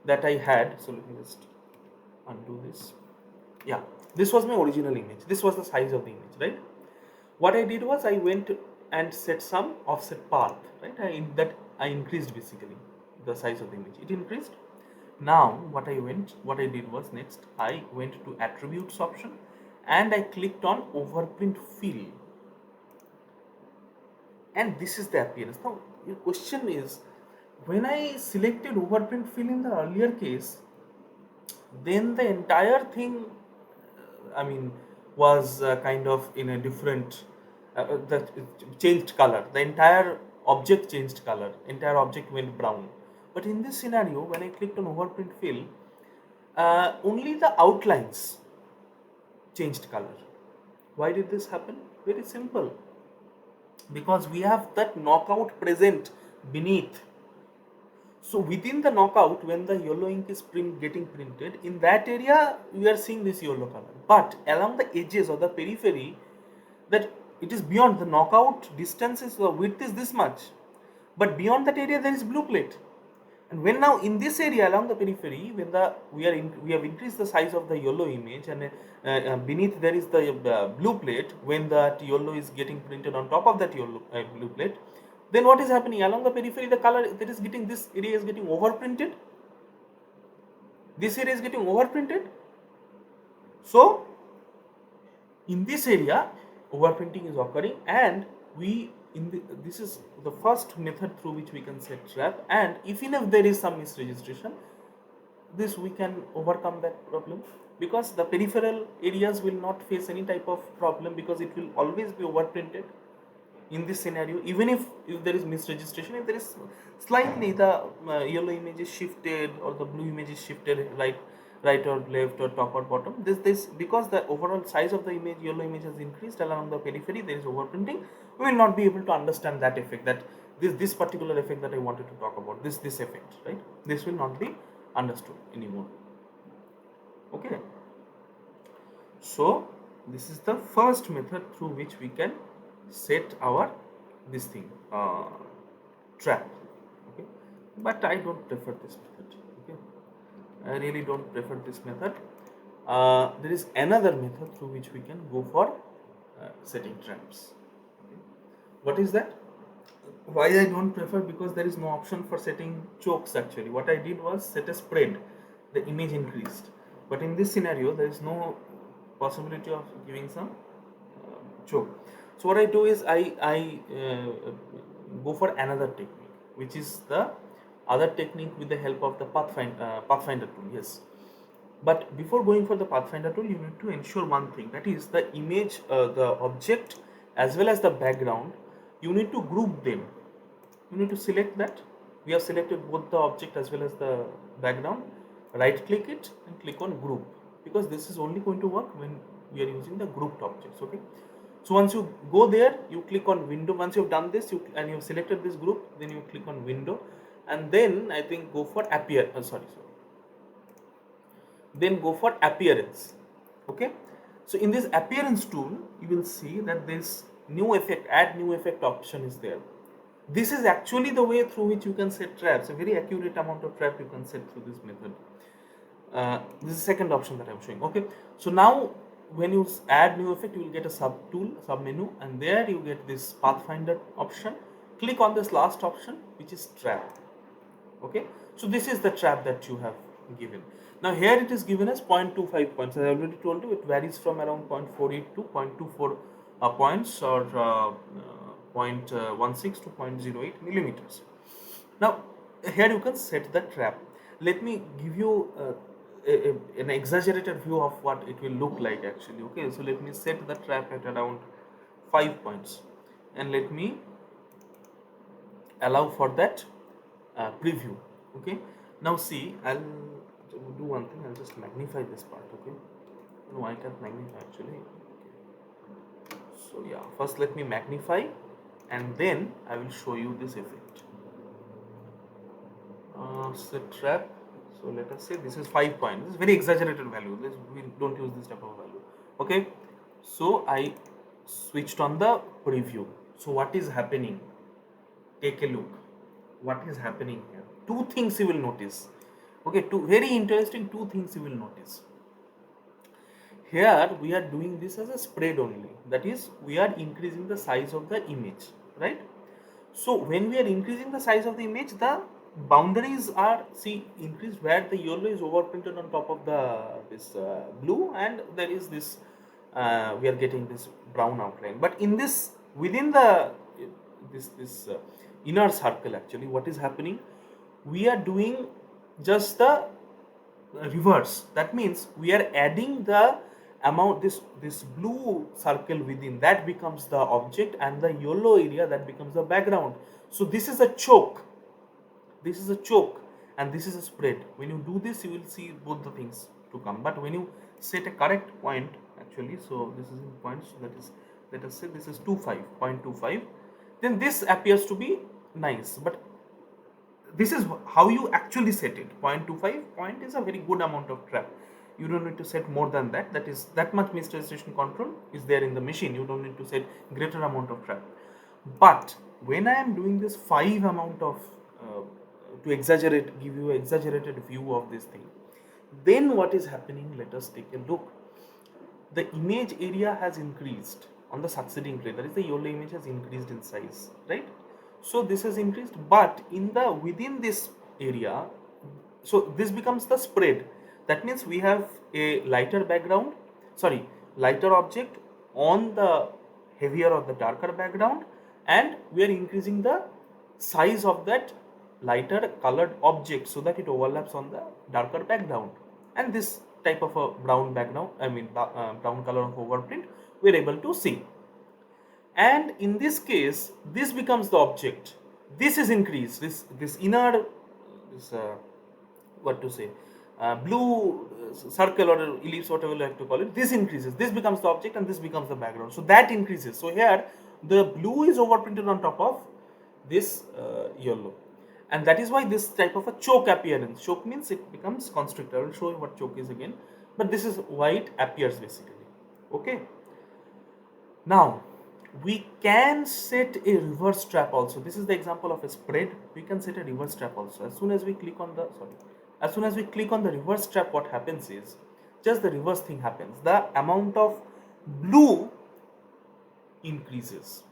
that I had, so let me just undo this. Yeah, this was my original image. This was the size of the image, right? What I did was I went and set some offset path, right? I increased basically the size of the image. It increased. Now what I did was, next I went to attributes option and I clicked on overprint fill, and this is the appearance. Now your question is, when I selected overprint fill in the earlier case, then the entire thing, I mean, was kind of in a different, the changed color. The entire object changed color. Entire object went brown. But in this scenario, when I clicked on overprint fill, only the outlines changed color. Why did this happen? Very simple. Because we have that knockout present beneath. So within the knockout, when the yellow ink is getting printed, in that area we are seeing this yellow color. But along the edges or the periphery, that it is beyond the knockout distance, is the width is this much, but beyond that area there is blue plate. And when now in this area along the periphery, when the we have increased the size of the yellow image, and beneath there is the blue plate, when that yellow is getting printed on top of that yellow blue plate, then what is happening along the periphery? The color that is getting, this area is getting overprinted. This area is getting overprinted. So in this area overprinting is occurring, and this is the first method through which we can set trap. And even if there is some misregistration, this we can overcome that problem, because the peripheral areas will not face any type of problem, because it will always be overprinted in this scenario. Even if there is misregistration, if there is slightly the yellow image is shifted or the blue image is shifted right or left or top or bottom, this because the overall size of the image, yellow image, has increased along the periphery, there is overprinting, we will not be able to understand that effect, that this particular effect that I wanted to talk about, this effect, right? This will not be understood anymore. Okay, so this is the first method through which we can set our this thing, trap. Okay, but I don't prefer this method. Okay, I really don't prefer this method. There is another method through which we can go for setting traps. Okay. What is that? Why I don't prefer? Because there is no option for setting chokes. Actually, what I did was set a spread, the image increased, but in this scenario there is no possibility of giving some choke. So what I do is I go for another technique, which is the other technique with the help of the Pathfinder tool. Yes, but before going for the Pathfinder tool, you need to ensure one thing, that is the image, the object as well as the background, you need to group them. You need to select that. We have selected both the object as well as the background. Right click it and click on group, because this is only going to work when we are using the grouped objects. Okay, so once you go there, you click on window. Once you've done this, and you've selected this group, then you click on window, and then I think go for then go for appearance. Okay, so in this appearance tool, you will see that this new effect, add new effect option is there. This is actually the way through which you can set traps. A very accurate amount of trap you can set through this method. This is the second option that I'm showing. Okay, so now when you add new effect, you will get a sub menu, and there you get this Pathfinder option. Click on this last option, which is trap. Okay, so this is the trap that you have given. Now here it is given as 0.25 points. As I already told you, it varies from around 0.48 to 0.24 points, or 0.16 to 0.08 millimeters. Now here you can set the trap. Let me give you an exaggerated view of what it will look like actually. Okay, so let me set the trap at around 5 points, and let me allow for that preview. Okay, now see, I'll do one thing. I'll just magnify this part. Okay, no, I can't magnify actually. So yeah, first let me magnify, and then I will show you this effect. Set trap. So let us say this is 5 points. This is very exaggerated value. We don't use this type of value. Okay, so I switched on the preview. So what is happening? Take a look. What is happening here? Two things you will notice. Okay, two very interesting two things you will notice. Here we are doing this as a spread only. That is, we are increasing the size of the image, right? So when we are increasing the size of the image, the boundaries are increased where the yellow is overprinted on top of the this blue, and there is this we are getting this brown outline. But in this within the this inner circle, actually what is happening, we are doing just the reverse. That means we are adding the amount, this blue circle within that becomes the object, and the yellow area that becomes the background. So this is a choke, this is a choke, and this is a spread. When you do this, you will see both the things to come. But when you set a correct point, actually, so this is in points, that is, let us say this is 0.25, then this appears to be nice. But this is how you actually set it. 0.25 point is a very good amount of trap. You don't need to set more than that. That is, that much miniaturization control is there in the machine. You don't need to set greater amount of trap. But when I am doing this 5 amount of to exaggerate, give you an exaggerated view of this thing, then what is happening? Let us take a look. The image area has increased on the succeeding plane. That is, the yellow image has increased in size, right? So this has increased, but in the within this area, so this becomes the spread. That means we have a lighter background, sorry, lighter object on the heavier or the darker background, and we are increasing the size of that lighter colored object so that it overlaps on the darker background. And this type of a brown background, brown color of overprint, we are able to see. And in this case, this becomes the object. This is increased. This inner, this what to say, blue circle or ellipse, whatever you like to call it, this increases. This becomes the object, and this becomes the background. So that increases. So here the blue is overprinted on top of this yellow, and that is why this type of a choke appearance. Choke means it becomes constrictor. I will show you what choke is again, but this is why it appears basically. Okay. Now we can set a reverse trap also. This is the example of a spread. We can set a reverse trap also. As soon as we click on the reverse trap, what happens is just the reverse thing happens. The amount of blue increases,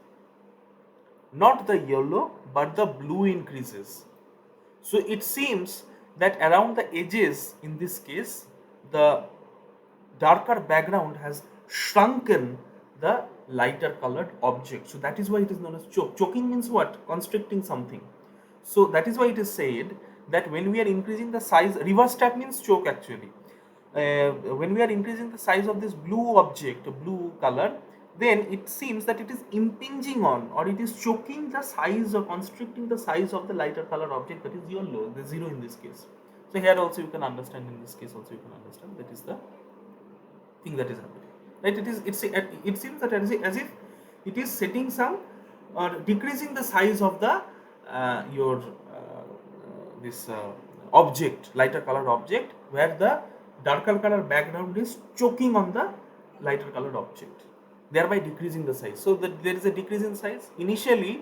not the yellow, but the blue increases. So it seems that around the edges, in this case, the darker background has shrunken the lighter colored object. So that is why it is known as choke. Choking means what? Constricting something. So that is why it is said that when we are increasing the size, reverse trap means choke actually. When we are increasing the size of this blue object, blue color, then it seems that it is impinging on, or it is choking the size or constricting the size of the lighter colored object, that is yellow, the 0 in this case. So here also you can understand, in this case also you can understand, that is the thing that is happening, right? It seems that as if it is setting some or decreasing the size of the your this object, lighter colored object, where the darker color background is choking on the lighter colored object, thereby decreasing the size. So that there is a decrease in size. Initially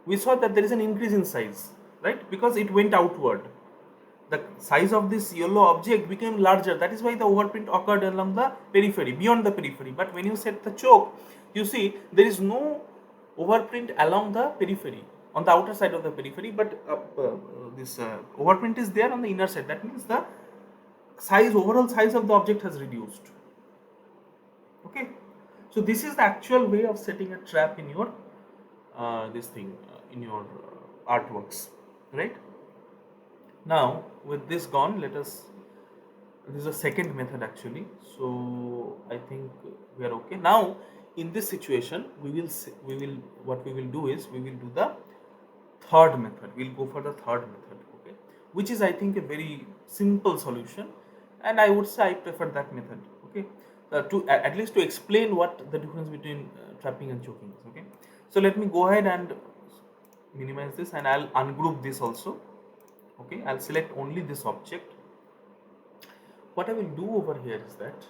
we saw that there is an increase in size, right? Because it went outward, the size of this yellow object became larger. That is why the overprint occurred along the periphery, beyond the periphery. But when you set the choke, you see there is no overprint along the periphery, on the outer side of the periphery, but this overprint is there on the inner side. That means the size, overall size of the object has reduced. Okay, so this is the actual way of setting a trap in your this thing in your artworks, right? Now with this gone, let us, this is a second method actually, so I think we are okay. Now in this situation what we will do is we will do the third method. We'll go for the third method, okay, which is I think a very simple solution, and I would say I prefer that method, okay, to at least to explain what the difference between trapping and choking is, okay. So let me go ahead and minimize this, and I'll ungroup this also, okay. I'll select only this object. What I will do over here is that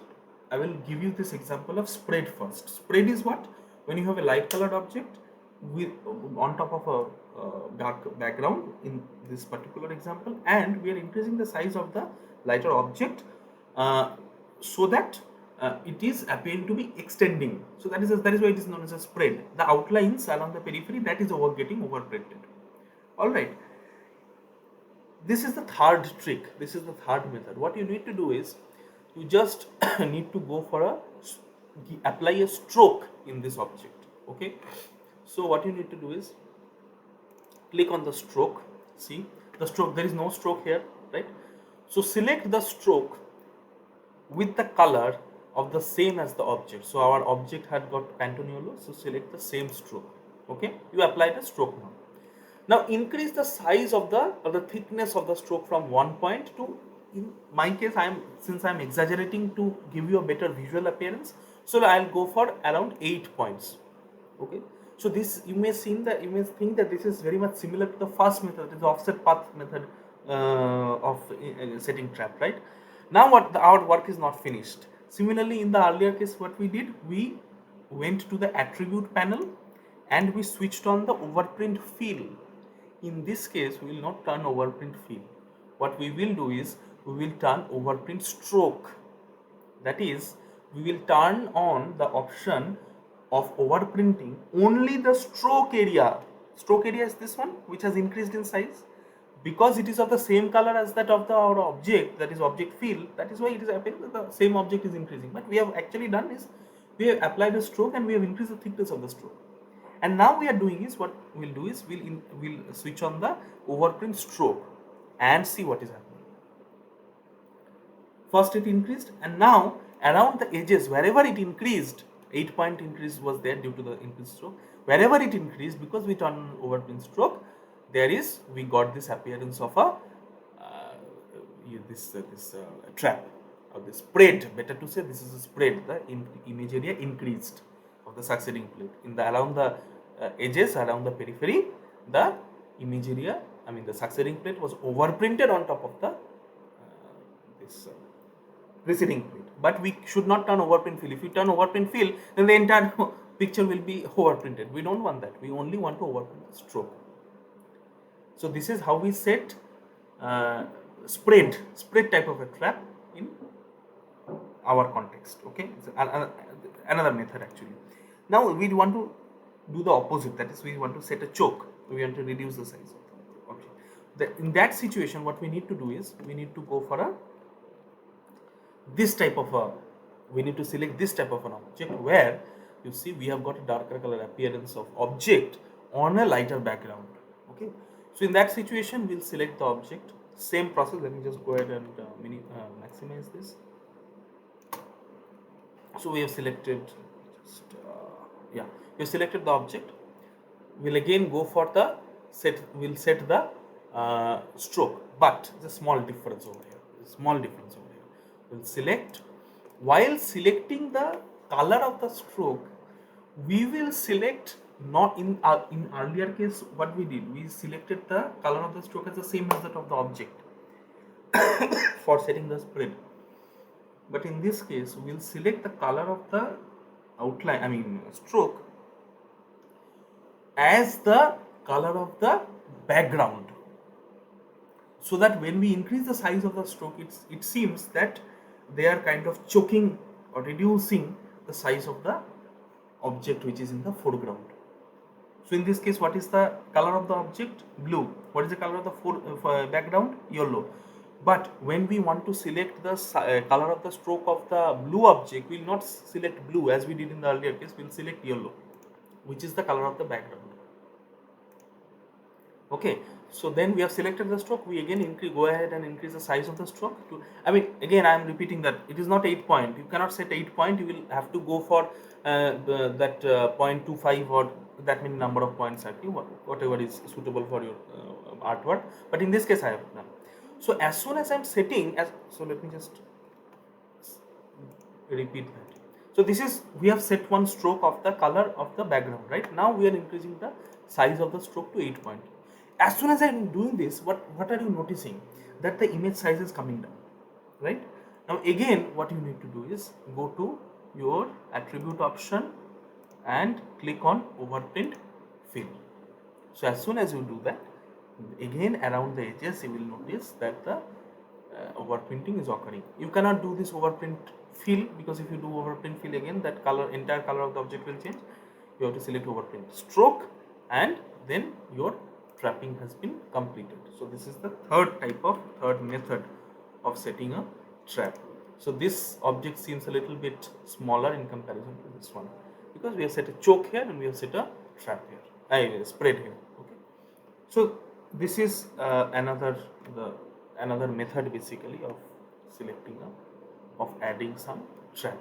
I will give you this example of spread first. Spread is what? When you have a light colored object with on top of a dark background in this particular example, and we are increasing the size of the lighter object so that it is appearing to be extending. So that is why it is known as a spread. The outlines along the periphery, that is getting overprinted. All right. This is the third trick. This is the third method. What you need to do is you just need to go for apply a stroke in this object, okay. So what you need to do is click on the stroke. See the stroke, there is no stroke here, right? So select the stroke with the color of the same as the object. So our object had got Pantone yellow, so select the same stroke, okay. You apply the stroke now. Now increase the size of the thickness of the stroke from 1 point to, in my case, since I'm exaggerating to give you a better visual appearance, so I'll go for around 8 points, okay. So this you may think that this is very much similar to the first method, the offset path method of setting trap, right? Now our work is not finished. Similarly, in the earlier case, what we did, we went to the attribute panel and we switched on the overprint fill. In this case, we will not turn overprint fill. What we will do is we will turn overprint stroke. That is, we will turn on the option of overprinting only the stroke area. Stroke area is this one, which has increased in size. Because it is of the same color as that of our object, that is object fill, that is why it is appearing that the same object is increasing. But we have actually done is we have applied a stroke and we have increased the thickness of the stroke. And now we are doing is what we'll do is we'll switch on the overprint stroke and see what is happening. First it increased, and now around the edges wherever it increased, 8-point increase was there due to the increased stroke. Wherever it increased, because we turned on overprint stroke, we got this appearance of a trap, or this spread. Better to say this is a spread. The image area increased of the succeeding plate in the around the edges, around the periphery. The image area, the succeeding plate was overprinted on top of the this preceding plate. But we should not turn overprint fill. If you turn overprint fill, then the entire picture will be overprinted. We don't want that. We only want to overprint the stroke. So this is how we set spread type of a trap in our context, okay. So another method actually. Now we want to do the opposite, that is we want to set a choke. We want to reduce the size of the object. In that situation, what we need to do is we need to go for we need to select this type of an object where you see we have got a darker color appearance of object on a lighter background, okay. So in that situation, we'll select the object. Same process. Let me just go ahead and maximize this. So we have selected, we have selected the object. We'll again go for the set. We'll set the stroke, but there's a small difference over here. We'll select. While selecting the color of the stroke, we will select. Not in earlier case, what we did, we selected the color of the stroke as the same as that of the object for setting the spread. But in this case, we'll select the color of the outline, stroke, as the color of the background, so that when we increase the size of the stroke, it seems that they are kind of choking or reducing the size of the object which is in the foreground. So in this case, what is the color of the object? Blue. What is the color of the background? Yellow. But when we want to select the color of the stroke of the blue object, we will not select blue as we did in the earlier case. We will select yellow, which is the color of the background. Okay. So then we have selected the stroke. We again go ahead and increase the size of the stroke to, I mean, again I am repeating that it is not 8 point. You cannot set 8 point. You will have to go for that 0.25 or that many number of points actually, whatever is suitable for your artwork. But in this case I have done. So as soon as I am setting, so let me just repeat that. So this is, we have set one stroke of the color of the background, right? Now we are increasing the size of the stroke to 8 point. As soon as I am doing this, what are you noticing? That the image size is coming down, right? Now again, what you need to do is go to your attribute option and click on overprint fill. So as soon as you do that, again around the edges you will notice that the overprinting is occurring. You cannot do this overprint fill, because if you do overprint fill again, that color, entire color of the object will change. You have to select overprint stroke, and then your trapping has been completed. So this is the third method of setting a trap. So this object seems a little bit smaller in comparison to this one, because we have set a choke here and we have set a trap here, spread here. Okay. So this is another method basically of selecting of adding some trap.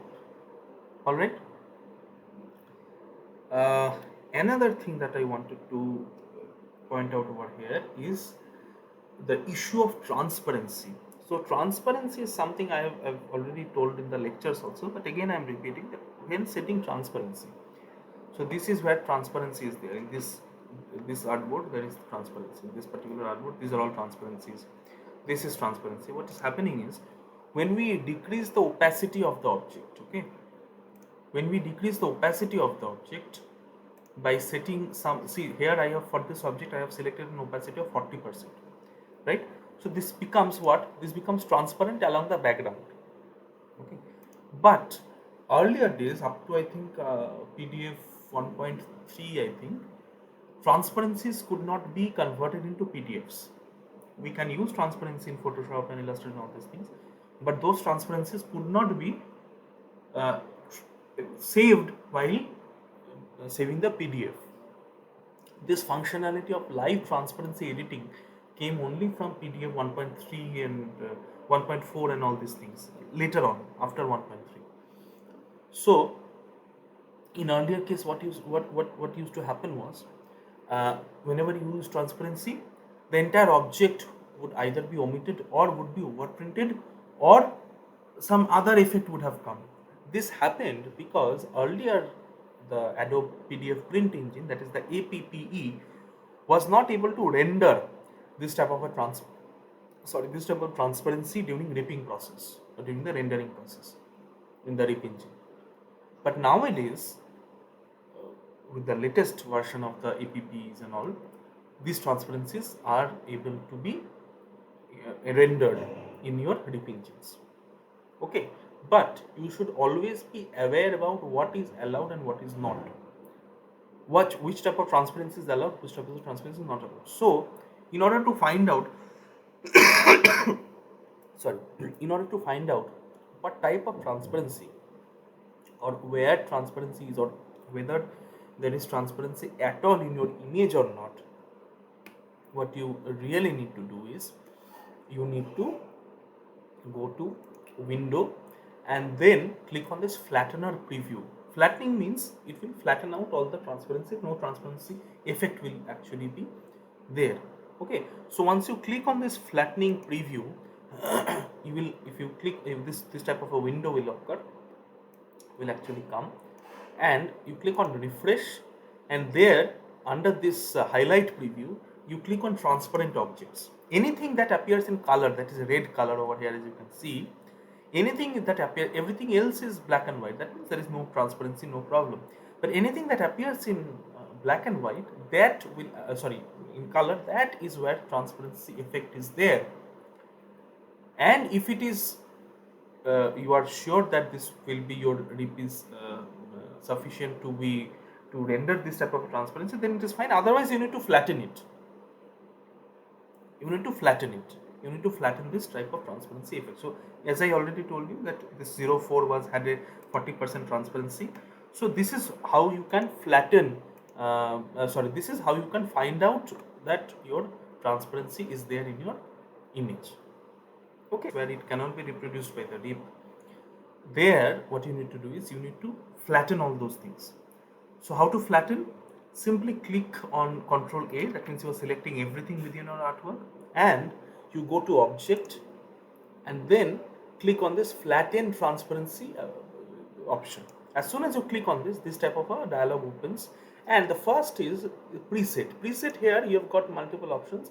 All right. Another thing that I wanted to point out over here is the issue of transparency. So transparency is something I've already told in the lectures also, but again I'm repeating that when setting transparency. So this is where transparency is there. In this artboard there is transparency. In this particular artboard, these are all transparencies. This is transparency. What is happening is, when we decrease the opacity of the object, okay, when we decrease the opacity of the object by setting some, see here I have, for this object I have selected an opacity of 40%, right? So this becomes what? This becomes transparent along the background. Okay, but earlier days, up to I think PDF 1.3, I think transparencies could not be converted into PDFs. We can use transparency in Photoshop and Illustrator and all these things, but those transparencies could not be uh, saved while saving the PDF. This functionality of live transparency editing came only from PDF 1.3 and 1.4 and all these things later on, after 1.3. So in earlier case, what used to happen was, whenever you use transparency, the entire object would either be omitted or would be overprinted, or some other effect would have come. This happened because earlier the Adobe PDF print engine, that is the APPE, was not able to render this type of transparency during ripping process, or during the rendering process in the rip engine. But nowadays, with the latest version of the APPs and all, these transparencies are able to be rendered in your rip engines. Okay, but you should always be aware about what is allowed and what is not. Which type of transparency is allowed, which type of transparency is not allowed. So, in order to find out, in order to find out what type of transparency, or where transparency is, or whether there is transparency at all in your image or not, what you really need to do is, you need to go to window and then click on this flattener preview. Flattening means it will flatten out all the transparency. No transparency effect will actually be there. Okay, so once you click on this flattening preview, you will, if you click, if this type of a window will occur, will actually come, and you click on refresh, and there under this highlight preview, you click on transparent objects. Anything that appears in color, that is a red color over here, as you can see, anything that appears, everything else is black and white, that means there is no transparency, no problem. But anything that appears in black and white, that will in color, that is where transparency effect is there. And if it is you are sure that this will be, your rip is sufficient to render this type of transparency, then it is fine. Otherwise, you need to flatten it. You need to flatten this type of transparency effect. So as I already told you that this 04 had a 40% transparency. So this is how you can flatten, this is how you can find out that your transparency is there in your image. Okay, where it cannot be reproduced by the RIP. There, what you need to do is you need to flatten all those things. So how to flatten? Simply click on Control A, that means you are selecting everything within your artwork, and you go to Object and then click on this Flatten Transparency option. As soon as you click on this type of a dialog opens, and the first is preset. Preset, here you have got multiple options.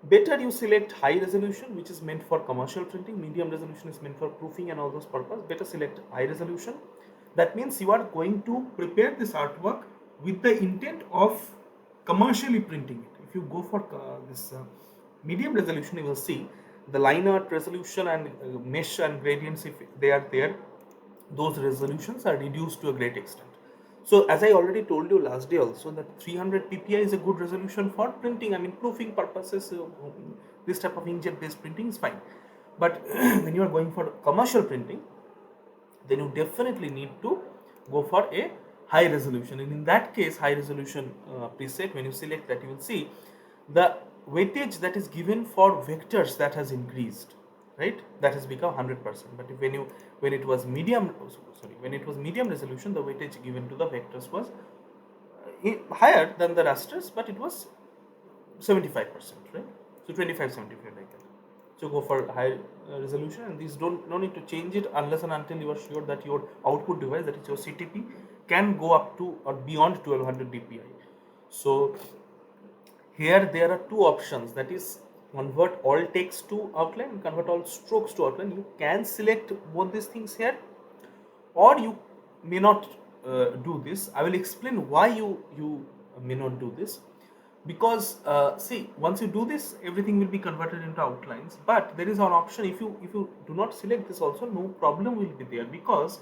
Better you select high resolution, which is meant for commercial printing. Medium resolution is meant for proofing and all those purposes. Better select high resolution. That means you are going to prepare this artwork with the intent of commercially printing it. If you go for this medium resolution, you will see the line art resolution and mesh and gradients, if they are there, those resolutions are reduced to a great extent. So as I already told you last day also, that 300 ppi is a good resolution for printing. I mean, proofing purposes, this type of inkjet based printing is fine. But when you are going for commercial printing, then you definitely need to go for a high resolution. And in that case, high resolution preset, when you select that, you will see the weightage that is given for vectors that has increased, right? That has become 100%. But when it was medium resolution, the weightage given to the vectors was higher than the rasters, but it was 75%, right? So 25, 75 like that. So go for high resolution, and these no need to change it unless and until you are sure that your output device, that is your CTP, can go up to or beyond 1200 dpi. So here there are two options, that is convert all text to outline and convert all strokes to outline. You can select both these things here, or you may not do this. I will explain why you may not do this, because see, once you do this, everything will be converted into outlines. But there is an option, if you do not select this also, no problem will be there, because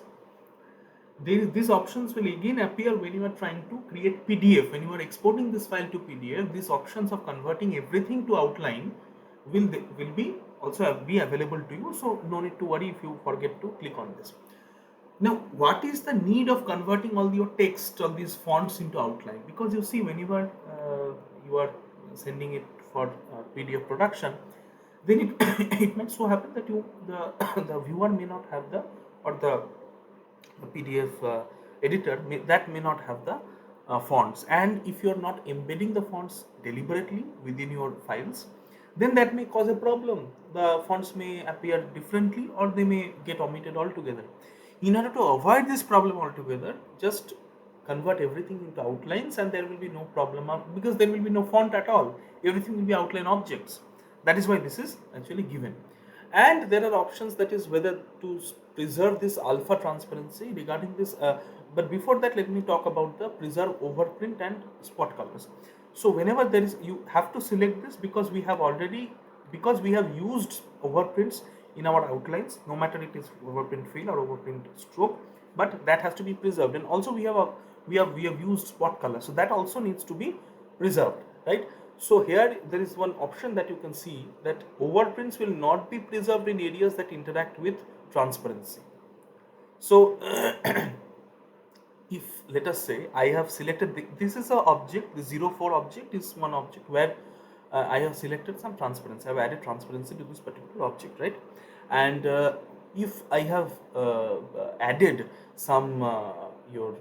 these options will again appear when you are trying to create PDF. When you are exporting this file to PDF, these options of converting everything to outline will be also be available to you. So no need to worry if you forget to click on this. Now, what is the need of converting all your text, all these fonts into outline? Because you see, when you are sending it for PDF production, then it it might so happen that the viewer may not have the PDF editor that may not have the fonts, and if you are not embedding the fonts deliberately within your files, then that may cause a problem. The fonts may appear differently, or they may get omitted altogether. In order to avoid this problem altogether, just convert everything into outlines, and there will be no problem because there will be no font at all. Everything will be outline objects. That is why this is actually given. And there are options, that is whether to preserve this alpha transparency regarding this. But before that, let me talk about the preserve overprint and spot colors. So whenever there is, you have to select this, because we have used overprints in our outlines, no matter it is overprint fill or overprint stroke, but that has to be preserved. And also we have used spot color, so that also needs to be preserved, right? So here there is one option that you can see, that overprints will not be preserved in areas that interact with transparency. So if, let us say, I have selected this is a object, the 04 object is one object where I have selected some transparency. I have added transparency to this particular object, right? And if I have added some your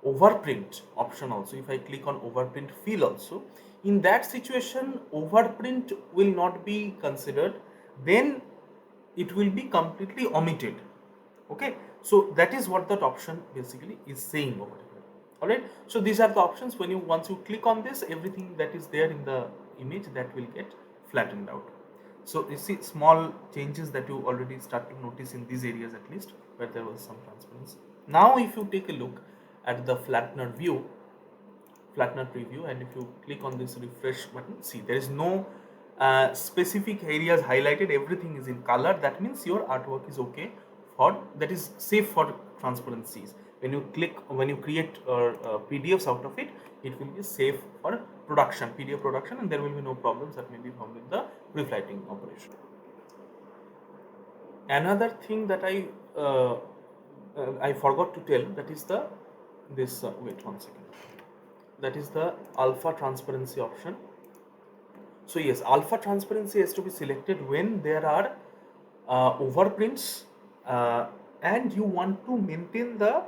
overprint option also, if I click on overprint fill also, in that situation overprint will not be considered, then it will be completely omitted. Okay, so that is what that option basically is saying over here. All right, so these are the options. Once you click on this, everything that is there in the image, that will get flattened out. So you see small changes that you already start to notice in these areas, at least where there was some transparency. Now if you take a look at the flattener preview, and if you click on this refresh button, see there is no specific areas highlighted, everything is in color. That means your artwork is okay for, that is safe for transparencies. When you create PDFs out of it, it will be safe for production, PDF production, and there will be no problems that may be found with the reflighting operation. Another thing that I forgot to tell, that is wait one second, that is the alpha transparency option. So yes, alpha transparency has to be selected when there are overprints, uh, and you want to maintain the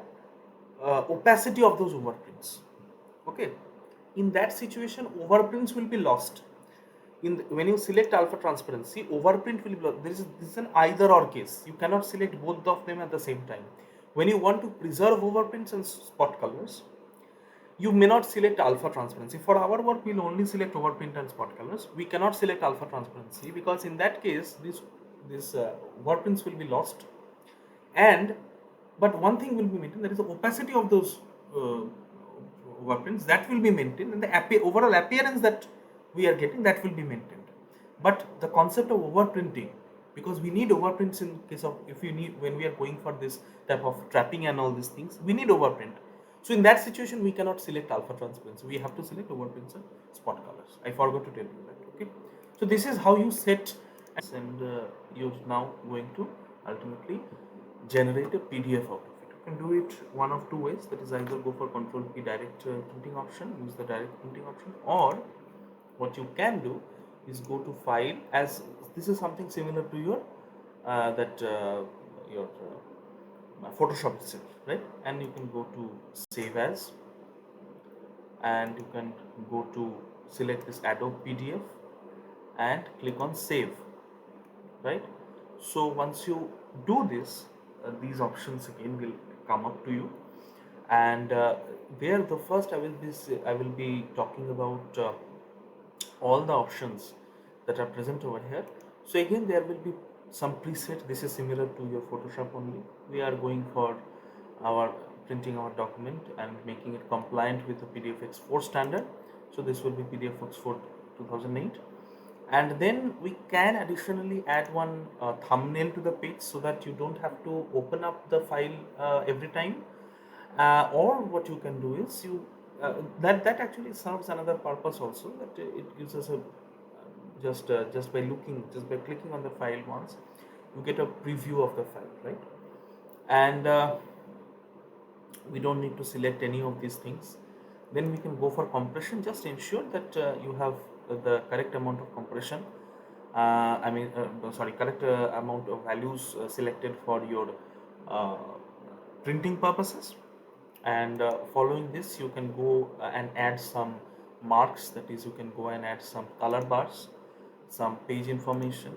opacity of those overprints. Okay, in that situation, overprints will be lost. When you select alpha transparency, overprint will be lost. This is an either or case. You cannot select both of them at the same time. When you want to preserve overprints and spot colors, you may not select alpha transparency. For our work, we'll only select overprint and spot colors. We cannot select alpha transparency because in that case, these overprints will be lost. And but one thing will be maintained, that is the opacity of those uh, overprints, that will be maintained, and the overall appearance that we are getting, that will be maintained. But the concept of overprinting, because we need overprints in case of, if you need, when we are going for this type of trapping and all these things, we need overprint. So in that situation, we cannot select alpha transparency. We have to select overprints and spot colors. I forgot to tell you that. Okay. So this is how you set, and you're now going to ultimately generate a PDF out of it. You can do it one of two ways. That is, either go for Control P direct printing option, use the direct printing option, or what you can do is go to File, as this is something similar to your your Photoshop itself, right? And you can go to Save As, and you can go to select this Adobe PDF and click on Save, right? So once you do this, these options again will come up to you, and there the first I will be talking about all the options that are present over here. So again, there will be some preset. This is similar to your Photoshop only. We are going for our printing our document and making it compliant with the PDFX4 standard. So this will be PDFX4 2008. And then we can additionally add one thumbnail to the page, so that you don't have to open up the file every time. Or what you can do is, you that actually serves another purpose also, that it gives us a just by clicking on the file once, you get a preview of the file, right? And we don't need to select any of these things. Then we can go for compression. Just ensure that you have the correct amount of compression, correct amount of values selected for your uh, printing purposes. And following this, you can go and add some marks. That is, you can go and add some color bars, some page information.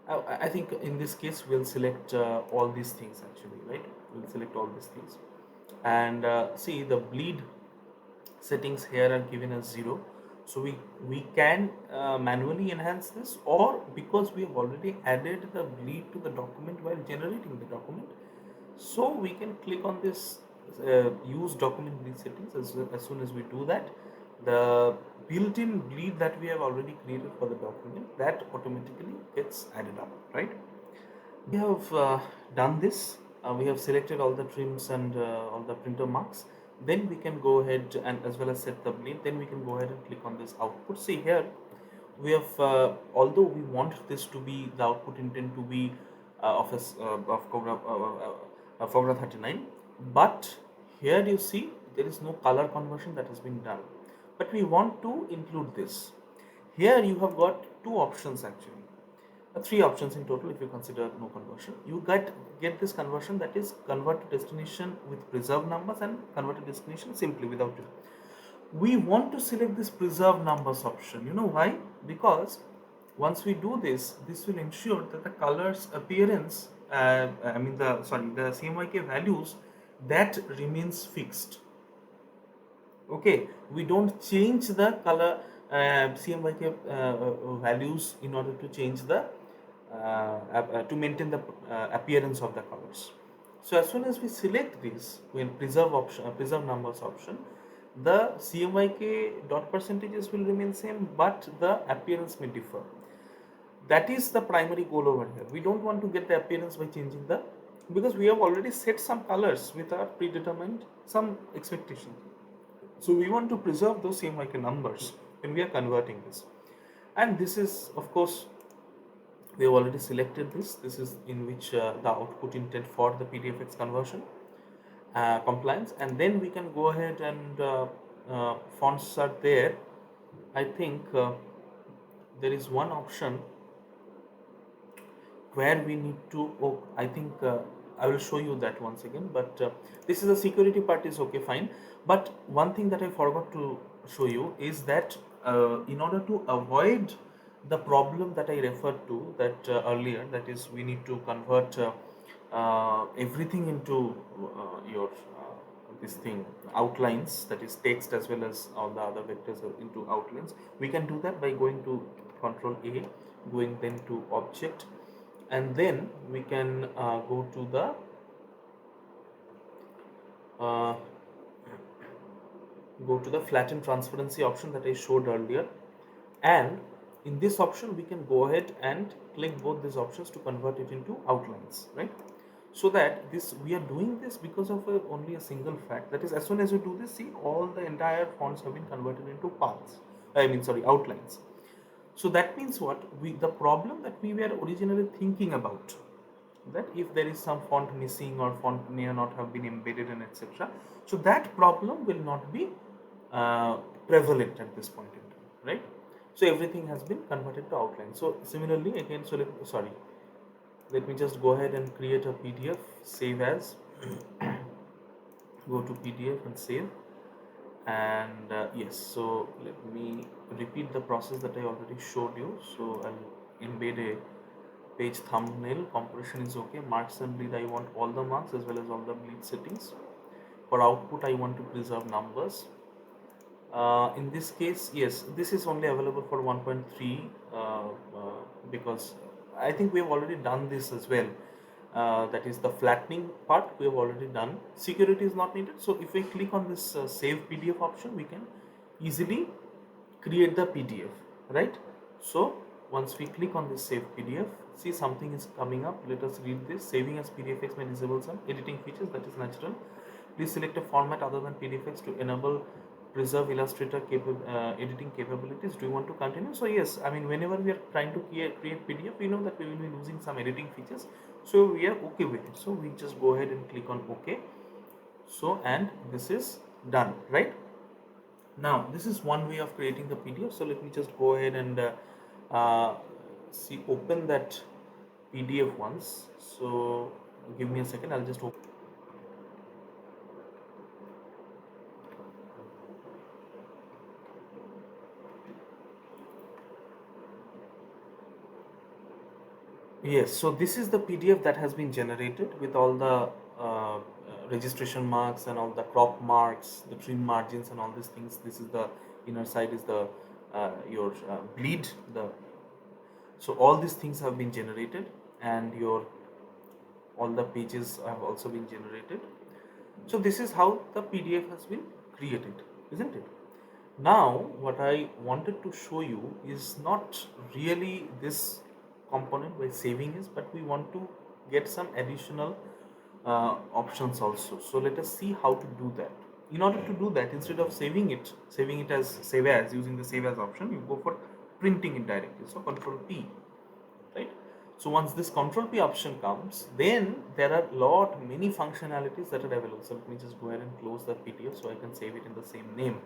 I think in this case we'll select all these things actually, right? We'll select all these things, and see, the bleed settings here are given as 0. So we can manually enhance this, or because we have already added the bleed to the document while generating the document, so we can click on this use document bleed settings. As soon as we do that, the built-in bleed that we have already created for the document, that automatically gets added up, right? We have done this. We have selected all the trims and all the printer marks. Then we can go ahead and as well as set the bleed. Then we can go ahead and click on this output. See here, we have although we want this to be the output intent to be of Cobra 39, but here you see there is no color conversion that has been done, but we want to include this. Here you have got two options actually, three options in total if you consider no conversion. You get this conversion, that is convert to destination with preserved numbers and convert to destination simply without it. We want to select this preserve numbers option. You know why? Because once we do this, this will ensure that the colors appearance, the CMYK values, that remains fixed. Okay, we don't change the color CMYK values in order to change the to maintain the appearance of the colors. So as soon as we select this, when preserve numbers option, the CMYK dot percentages will remain same, but the appearance may differ. That is the primary goal over here. We don't want to get the appearance by changing the, because we have already set some colors with our predetermined some expectation. So we want to preserve those CMYK numbers when we are converting this. And this is, of course, we have already selected this. This is in which the output intent for the PDFX conversion compliance. And then we can go ahead and fonts are there. I think there is one option where we need to, oh, I think I will show you that once again, but this is the security part is okay, fine. But one thing that I forgot to show you is that in order to avoid the problem that I referred to that earlier, that is we need to convert everything into your this thing outlines, that is text as well as all the other vectors into outlines. We can do that by going to control A, going then to object, and then we can uh, go to the flatten transparency option that I showed earlier, and in this option we can go ahead and click both these options to convert it into outlines, right? So that this we are doing this because of only a single fact, that is as soon as you do this, see, all the entire fonts have been converted into paths, I mean sorry, outlines. So that means what, we the problem that we were originally thinking about, that if there is some font missing or font may not have been embedded in etc., so that problem will not be uh, prevalent at this point in time, right? So everything has been converted to outline. So similarly again, so let me just go ahead and create a PDF, save as, go to PDF and save, and yes, so let me repeat the process that I already showed you. So I'll embed a page thumbnail, compression is okay, marks and bleed, I want all the marks as well as all the bleed settings. For output I want to preserve numbers. In this case, yes, this is only available for 1.3 because I think we have already done this as well. That is the flattening part we have already done. Security is not needed. So if we click on this save PDF option, we can easily create the PDF, right? So once we click on this save PDF, see something is coming up. Let us read this. Saving as PDFX may disable some editing features, that is natural. Please select a format other than PDFX to enable preserve Illustrator editing capabilities. Do you want to continue? So yes, I mean whenever we are trying to create PDF, we know that we will be losing some editing features, so we are okay with it. So we just go ahead and click on OK. So and this is done, right? Now this is one way of creating the PDF. So let me just go ahead and uh, see, open that PDF once. So give me a second, I'll just open. Yes, so this is the PDF that has been generated with all the registration marks and all the crop marks, the trim margins and all these things. This is the inner side is the your bleed. So all these things have been generated, and your all the pages have also been generated. So this is how the PDF has been created, isn't it? Now, what I wanted to show you is not really this component by saving is, but we want to get some additional options also. So let us see how to do that. In order to do that, instead of saving it as save as, using the save as option, you go for printing it directly. So Control P, right? So once this Control P option comes, then there are many functionalities that are available. So let me just go ahead and close the PDF so I can save it in the same name.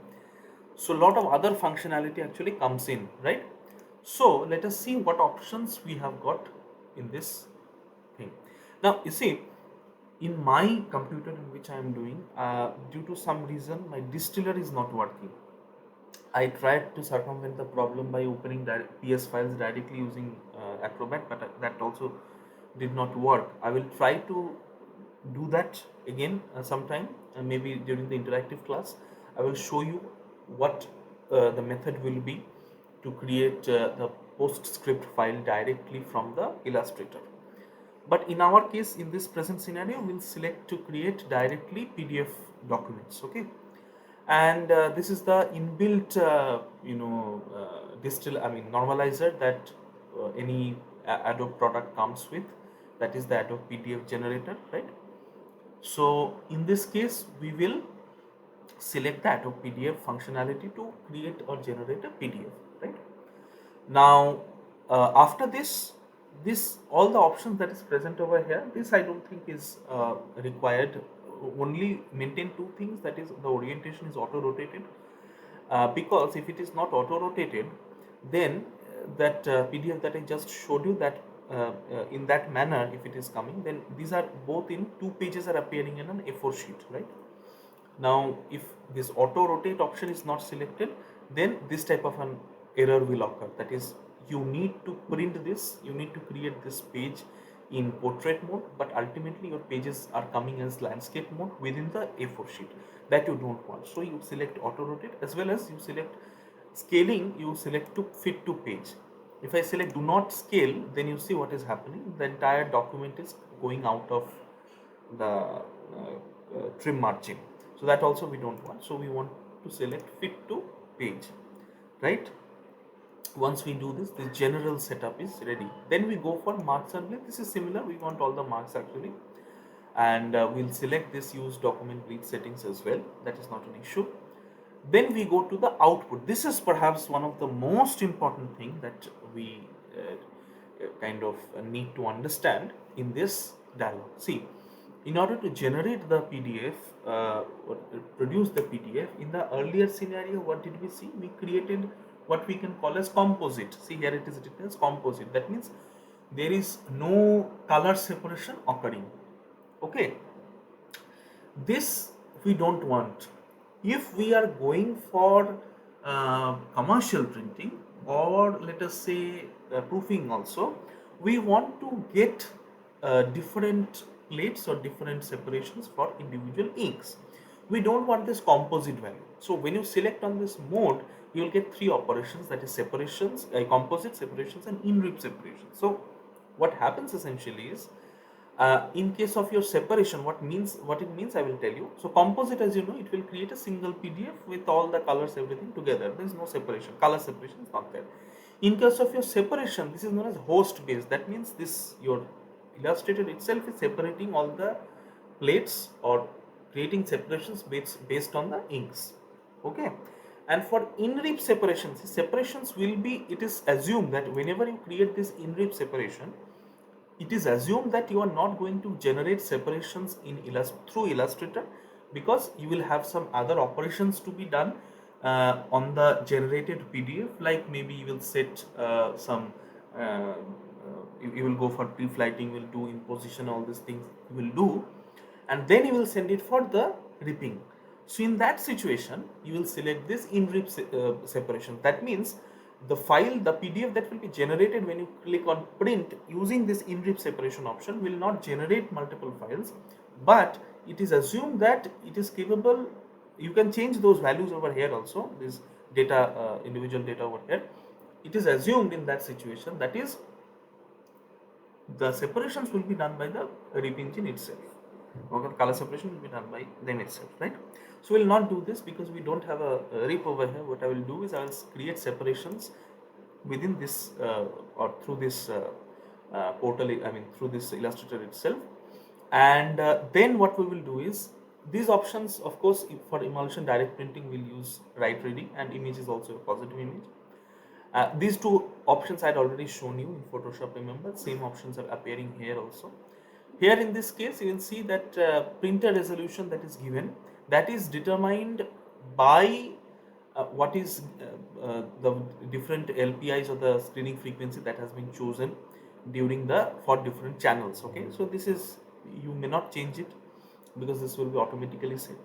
So a lot of other functionality actually comes in, right? So let us see what options we have got in this thing. Now you see, in my computer in which I am doing, due to some reason my distiller is not working. I tried to circumvent the problem by opening PS files directly using Acrobat, but that also did not work. I will try to do that again sometime, maybe during the interactive class. I will show you what the method will be to create the PostScript file directly from the Illustrator. But in our case, in this present scenario, we'll select to create directly PDF documents, okay? And this is the inbuilt normalizer that any Adobe product comes with, that is the Adobe PDF generator, right? So in this case we will select the Adobe PDF functionality to create or generate a PDF, right? Now after this all the options that is present over here, this I don't think is required. Only maintain two things, that is the orientation is auto rotated, because if it is not auto rotated, then PDF that I just showed you, that in that manner, if it is coming, then these are both in 2 pages are appearing in an A4 sheet, right? Now, if this auto rotate option is not selected, then this type of an error will occur. That is, you need to print this, you need to create this page in portrait mode, but ultimately your pages are coming as landscape mode within the A4 sheet. That you don't want. So you select auto rotate, as well as you select scaling, you select to fit to page. If I select do not scale, then you see what is happening. The entire document is going out of the trim margin. So that also we don't want. So we want to select fit to page, right? Once we do this, the general setup is ready. Then we go for marks and bleed. This is similar. We want all the marks actually, and we'll select this use document bleed settings as well. That is not an issue. Then we go to the output. This is perhaps one of the most important thing that we kind of need to understand in this dialog. See, in order to generate the PDF or produce the PDF, in the earlier scenario, what did we see? We created what we can call as composite. See, here it is written as composite. That means there is no color separation occurring. Okay, this we don't want. If we are going for commercial printing, or let us say proofing also, we want to get different plates or different separations for individual inks. We don't want this composite value. So when you select on this mode, you will get 3 operations, that is separations, composite separations and in-rip separations. So what happens essentially is, in case of your separation, what it means I will tell you. So composite, as you know, it will create a single PDF with all the colors, everything together. There is no separation, color separation is not there. In case of your separation, this is known as host based. That means this, your Illustrator itself is separating all the plates or creating separations based on the inks. Okay, and for in-rip separations, separations will be, it is assumed that whenever you create this in-rip separation, it is assumed that you are not going to generate separations in through Illustrator, because you will have some other operations to be done on the generated PDF, like maybe you will set some you will go for pre-flighting, will do in position, all these things you will do, and then you will send it for the ripping. So in that situation, you will select this in-rip separation. That means the file, the PDF that will be generated when you click on print using this in-rip separation option will not generate multiple files, but it is assumed that it is capable. You can change those values over here also, this data, individual data over here. It is assumed in that situation, that is, the separations will be done by the rip engine itself. Okay, color separation will be done by them itself, right? So we'll not do this because we don't have a rip over here. What I will do is I will create separations within this or through this portal, I mean through this Illustrator itself. And then what we will do is, these options, of course, for emulsion direct printing, we'll use right reading, and image is also a positive image. These 2 options I had already shown you in Photoshop, remember, same options are appearing here also. Here in this case, you will see that printer resolution that is given, that is determined by what is the different LPIs or the screening frequency that has been chosen during the for different channels. Okay, so this is, you may not change it because this will be automatically set.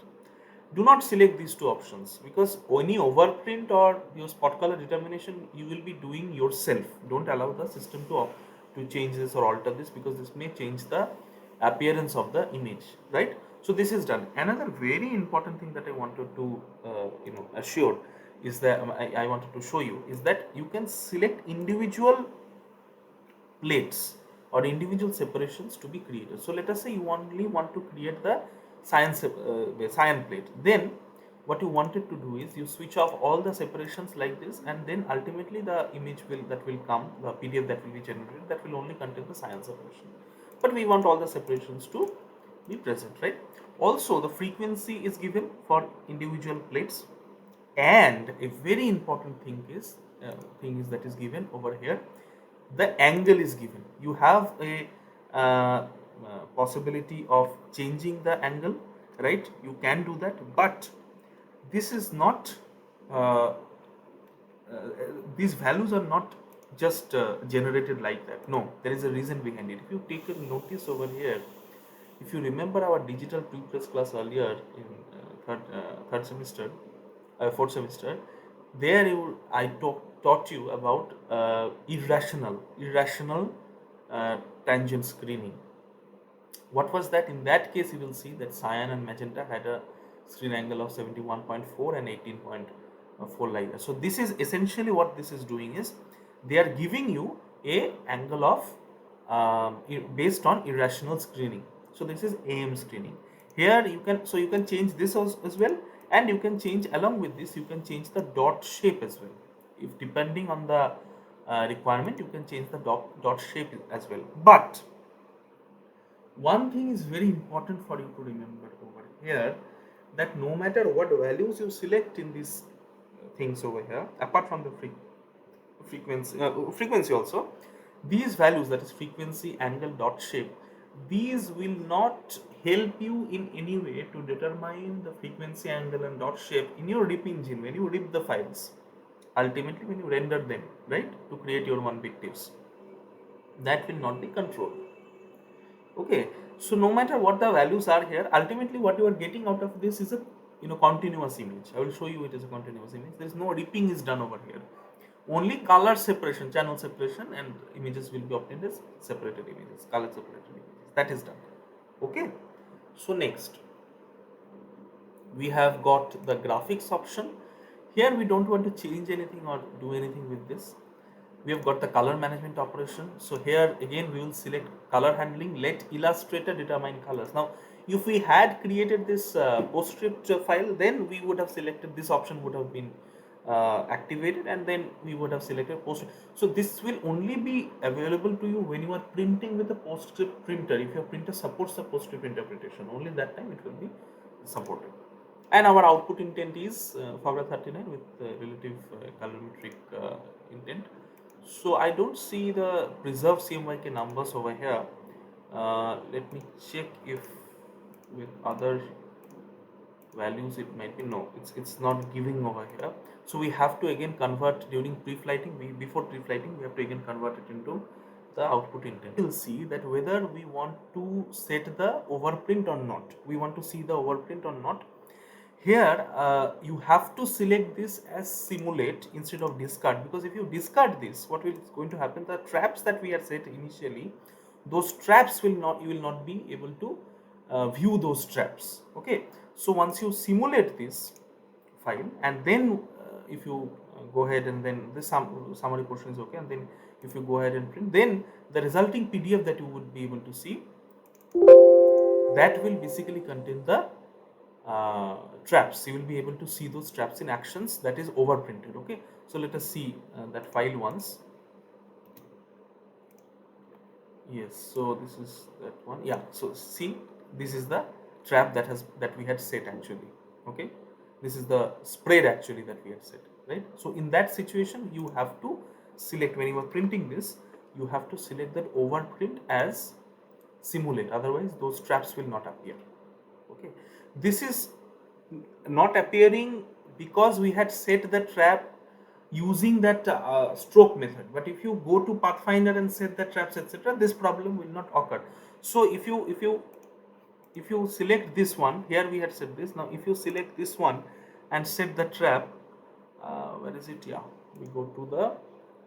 Do not select these 2 options, because any overprint or your spot color determination you will be doing yourself. Don't allow the system to change this or alter this, because this may change the appearance of the image, right? So this is done. Another very important thing that I wanted to assure is that I wanted to show you is that you can select individual plates or individual separations to be created. So let us say you only want to create the cyan plate. Then what you wanted to do is you switch off all the separations like this, and then ultimately the image that will come, the PDF that will be generated, that will only contain the cyan separation. But we want all the separations to be present, right? Also, the frequency is given for individual plates, and a very important thing is that is given over here. The angle is given. You have a possibility of changing the angle, right? You can do that, but this is not these values are not just generated like that. No, there is a reason behind it. If you take a notice over here, if you remember our digital pre-press class earlier in third semester, fourth semester, there taught you about irrational tangent screening. What was that? In that case, you will see that cyan and magenta had a screen angle of 71.4 and 18.4 like that. So this is essentially what this is doing is they are giving you a angle of based on irrational screening. So this is AM screening. Here you can change this as well, and you can change along with this, you can change the dot shape as well. If depending on the requirement, you can change the dot shape as well. But one thing is very important for you to remember over here, that no matter what values you select in these things over here, apart from the frequency also, these values, that is frequency, angle, dot shape, these will not help you in any way to determine the frequency, angle and dot shape in your rip engine when you rip the files, ultimately when you render them, right, to create your one big tips. That will not be controlled. Okay, so no matter what the values are here, ultimately what you are getting out of this is a continuous image. I will show you it is a continuous image. There is no ripping is done over here. Only color separation, channel separation, and images will be obtained as separated images, color separated images. That is done. Okay, so next we have got the graphics option. Here we don't want to change anything or do anything with this. We have got the color management operation. So here again we will select color handling, let Illustrator determine colors. Now if we had created this PostScript file, then we would have selected this option, would have been activated, and then we would have selected PostScript. So this will only be available to you when you are printing with a PostScript printer. If your printer supports the PostScript interpretation, only that time it will be supported. And our output intent is Fabra 39 with relative colorimetric intent. So I don't see the preserved CMYK numbers over here. Let me check if with other values it might be. No, it's not giving over here. So we have to again convert during pre-flighting. Before pre-flighting we have to again convert it into the output intent. We'll see that whether we want to set the overprint or not. We want to see the overprint or not. Here you have to select this as simulate instead of discard, because if you discard this, what is going to happen, the traps that we had set initially, those traps will not, you will not be able to view those traps. Okay, so once you simulate this file, and then if you go ahead and then this summary portion is okay, and then if you go ahead and print, then the resulting PDF that you would be able to see, that will basically contain the traps. You will be able to see those traps in actions, that is overprinted. Okay, so let us see that file once. Yes, so this is that one. Yeah, so see, this is the trap that we had set actually. Okay, this is the spread actually that we had set, right? So in that situation you have to select, when you are printing this, you have to select that overprint as simulate, otherwise those traps will not appear. Okay, this is not appearing because we had set the trap using that stroke method, but if you go to Pathfinder and set the traps etc., this problem will not occur. So if you select this one, here we had set this, now if you select this one and set the trap, where is it? Yeah, we go to the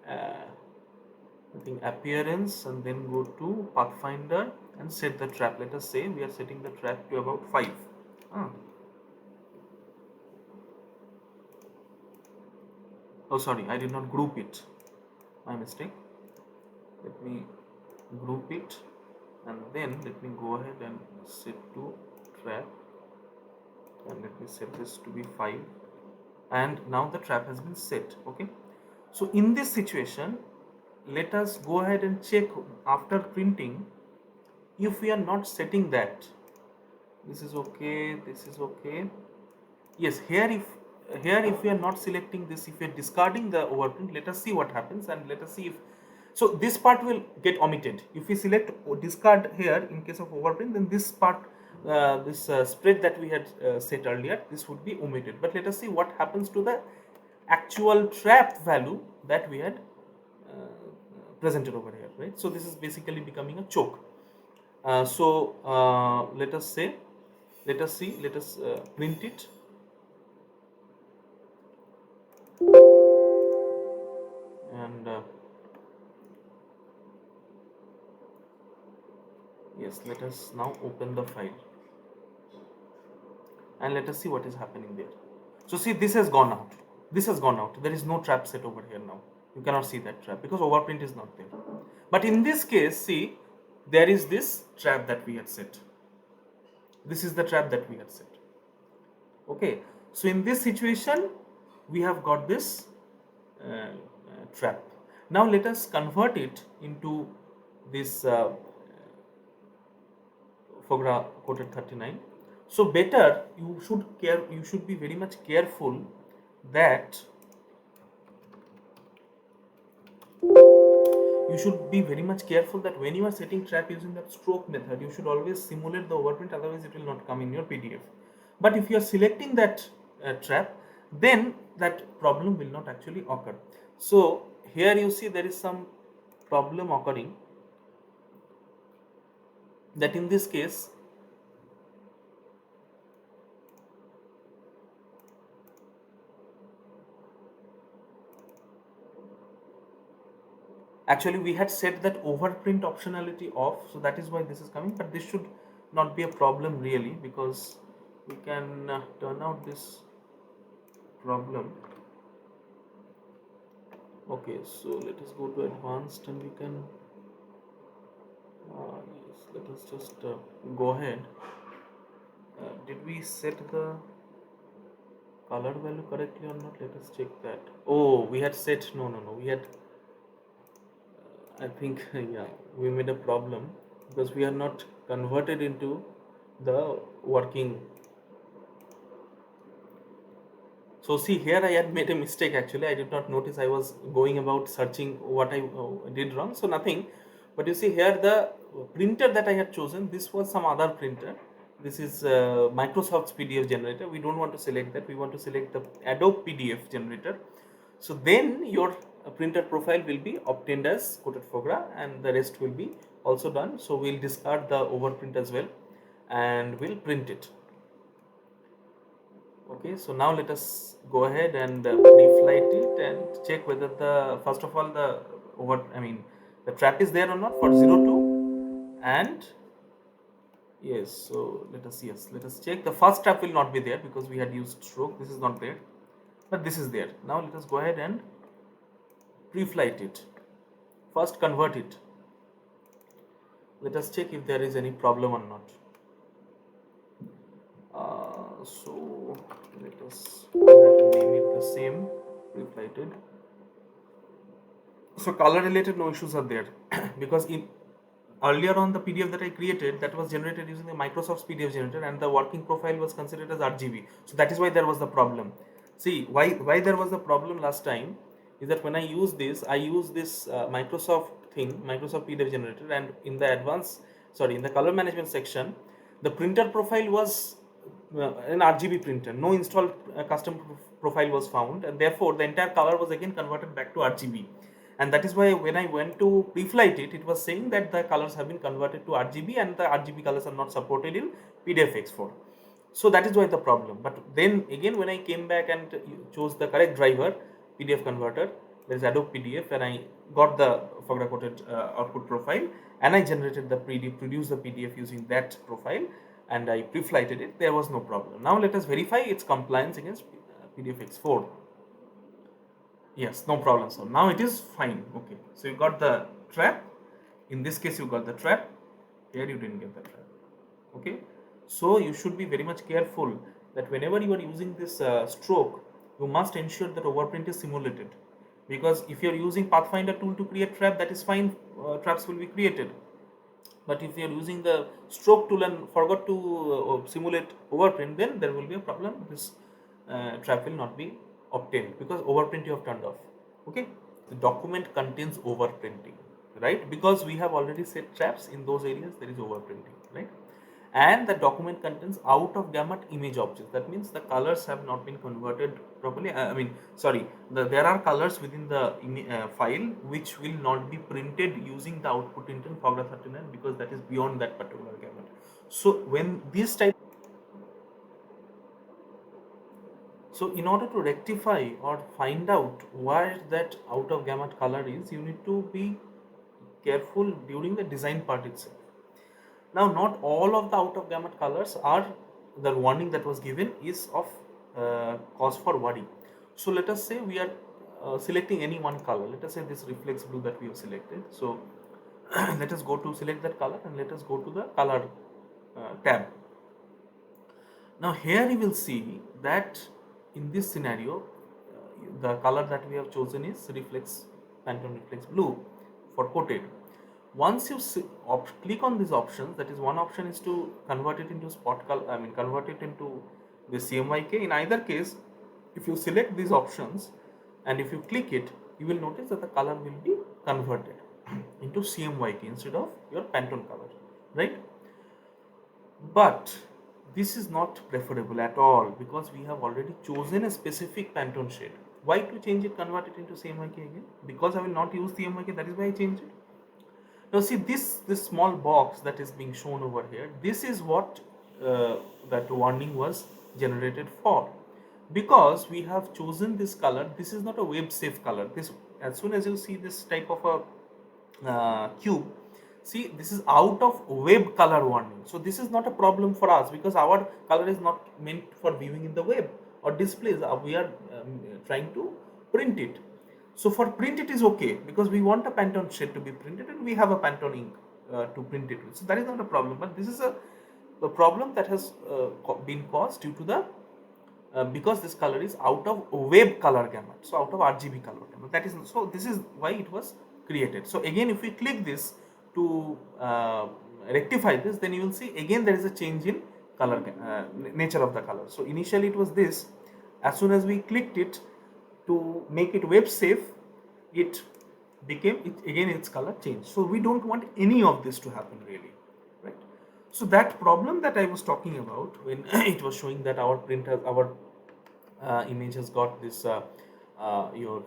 I think appearance, and then go to Pathfinder and set the trap. Let us say we are setting the trap to about 5. Oh sorry, I did not group it, my mistake. Let me group it, and then let me go ahead and set to trap, and let me set this to be 5, and now the trap has been set. Okay, so in this situation, let us go ahead and check after printing if we are not setting that. This is okay, this is okay. Yes, here if we are not selecting this, if we are discarding the overprint, let us see what happens, and let us see if, so this part will get omitted. If we select discard here in case of overprint, then this part, this spread that we had set earlier, this would be omitted. But let us see what happens to the actual trap value that we had presented over here, right? So this is basically becoming a choke. Let us say, let us see, let us print it. And yes, let us now open the file and let us see what is happening there. So see, this has gone out. This has gone out. There is no trap set over here now. You cannot see that trap because overprint is not there. But in this case, see, there is this trap that we had set. This is the trap that we had set. Okay. So in this situation, we have got this trap. Now let us convert it into this FOGRA quoted 39. So better you should be very much careful that when you are setting trap using that stroke method, you should always simulate the overprint, otherwise it will not come in your PDF. But if you are selecting that trap, then that problem will not actually occur. So here you see there is some problem occurring, that in this case actually we had set that overprint optionality off, so that is why this is coming. But this should not be a problem really, because we can turn out this problem. Okay, so let us go to advanced and we can yes, let us just go ahead. Did we set the color value correctly or not? Let us check that. Oh, we had set, no, we had I think yeah, we made a problem because we are not converted into the working. So see, here I had made a mistake actually. I did not notice. I was going about searching what I did wrong. So nothing. But you see here, the printer that I had chosen, this was some other printer. This is Microsoft's PDF generator. We don't want to select that. We want to select the Adobe PDF generator. So then your printer profile will be obtained as quoted FOGRA, and the rest will be also done. So we'll discard the overprint as well and we'll print it. Okay, so now let us go ahead and pre-flight it and check whether the first of all the trap is there or not for 02. And yes, so let us check. The first trap will not be there because we had used stroke. This is not there, but this is there. Now let us go ahead and pre-flight it. First convert it. Let us check if there is any problem or not. So let us go ahead and name it the same, pre-flighted. So color related no issues are there because in earlier on the PDF that I created, that was generated using the Microsoft's PDF generator and the working profile was considered as RGB. So that is why there was the problem. See, why there was the problem last time is that when I use this Microsoft PDF generator, and in the color management section, the printer profile was an RGB printer. No installed custom profile was found, and therefore the entire color was again converted back to RGB. And that is why when I went to pre-flight it, it was saying that the colors have been converted to RGB and the RGB colors are not supported in PDFX4. So that is why the problem. But then again, when I came back and chose the correct driver, PDF converter, there is Adobe PDF, and I got the FOGRA quoted output profile, and I generated the produced the PDF using that profile, and I pre-flighted it. There was no problem. Now let us verify its compliance against PDFX4. Yes, no problem. So now it is fine. Okay, so you got the trap. In this case, you got the trap. Here you didn't get the trap. Okay, so you should be very much careful that whenever you are using this stroke, you must ensure that overprint is simulated. Because if you are using Pathfinder tool to create trap, that is fine. Traps will be created. But if you are using the stroke tool and forgot to simulate overprint, then there will be a problem. This trap will not be obtained because overprint you have turned off. Okay, the document contains overprinting, right? Because we have already set traps in those areas, there is overprinting, right? and the document contains out of gamut image objects. That means the colors have not been converted properly. There are colors within the file which will not be printed using the output intent FOGRA 39 because that is beyond that particular gamut. So when this type, so in order to rectify or find out where that out of gamut color is, you need to be careful during the design part itself. Now, not all of the out of gamut colors are, the warning that was given is of cause for worry. So let us say we are selecting any one color. Let us say this reflex blue that we have selected. So let us go to select that color and let us go to the color tab. Now here you will see that in this scenario, the color that we have chosen is reflex Pantone reflex blue for coated. Once you click on these options, that is one option is to convert it into spot color, convert it into the CMYK. In either case, if you select these options and if you click it, you will notice that the color will be converted into CMYK instead of your Pantone color, right? But this is not preferable at all because we have already chosen a specific Pantone shade. Why to change it, convert it into CMYK again? Because I will not use CMYK, that is why I changed it. Now see this small box that is being shown over here, this is what that warning was generated for. Because we have chosen this color, this is not a web safe color. This, as soon as you see this type of a cube, see this is out of web color warning. So this is not a problem for us because our color is not meant for viewing in the web or displays. We are trying to print it. So for print it is okay because we want a Pantone shade to be printed and we have a Pantone ink to print it with. So that is not a problem. But this is a problem that has been caused due to the because this color is out of web color gamut, so out of RGB color gamut. That is, so this is why it was created. So again, if we click this to rectify this, then you will see again there is a change in color nature of the color. So initially it was this. As soon as we clicked it to make it web safe, it became again its color changed. So we don't want any of this to happen really, right? So that problem that I was talking about when it was showing that our print has, our image has got this your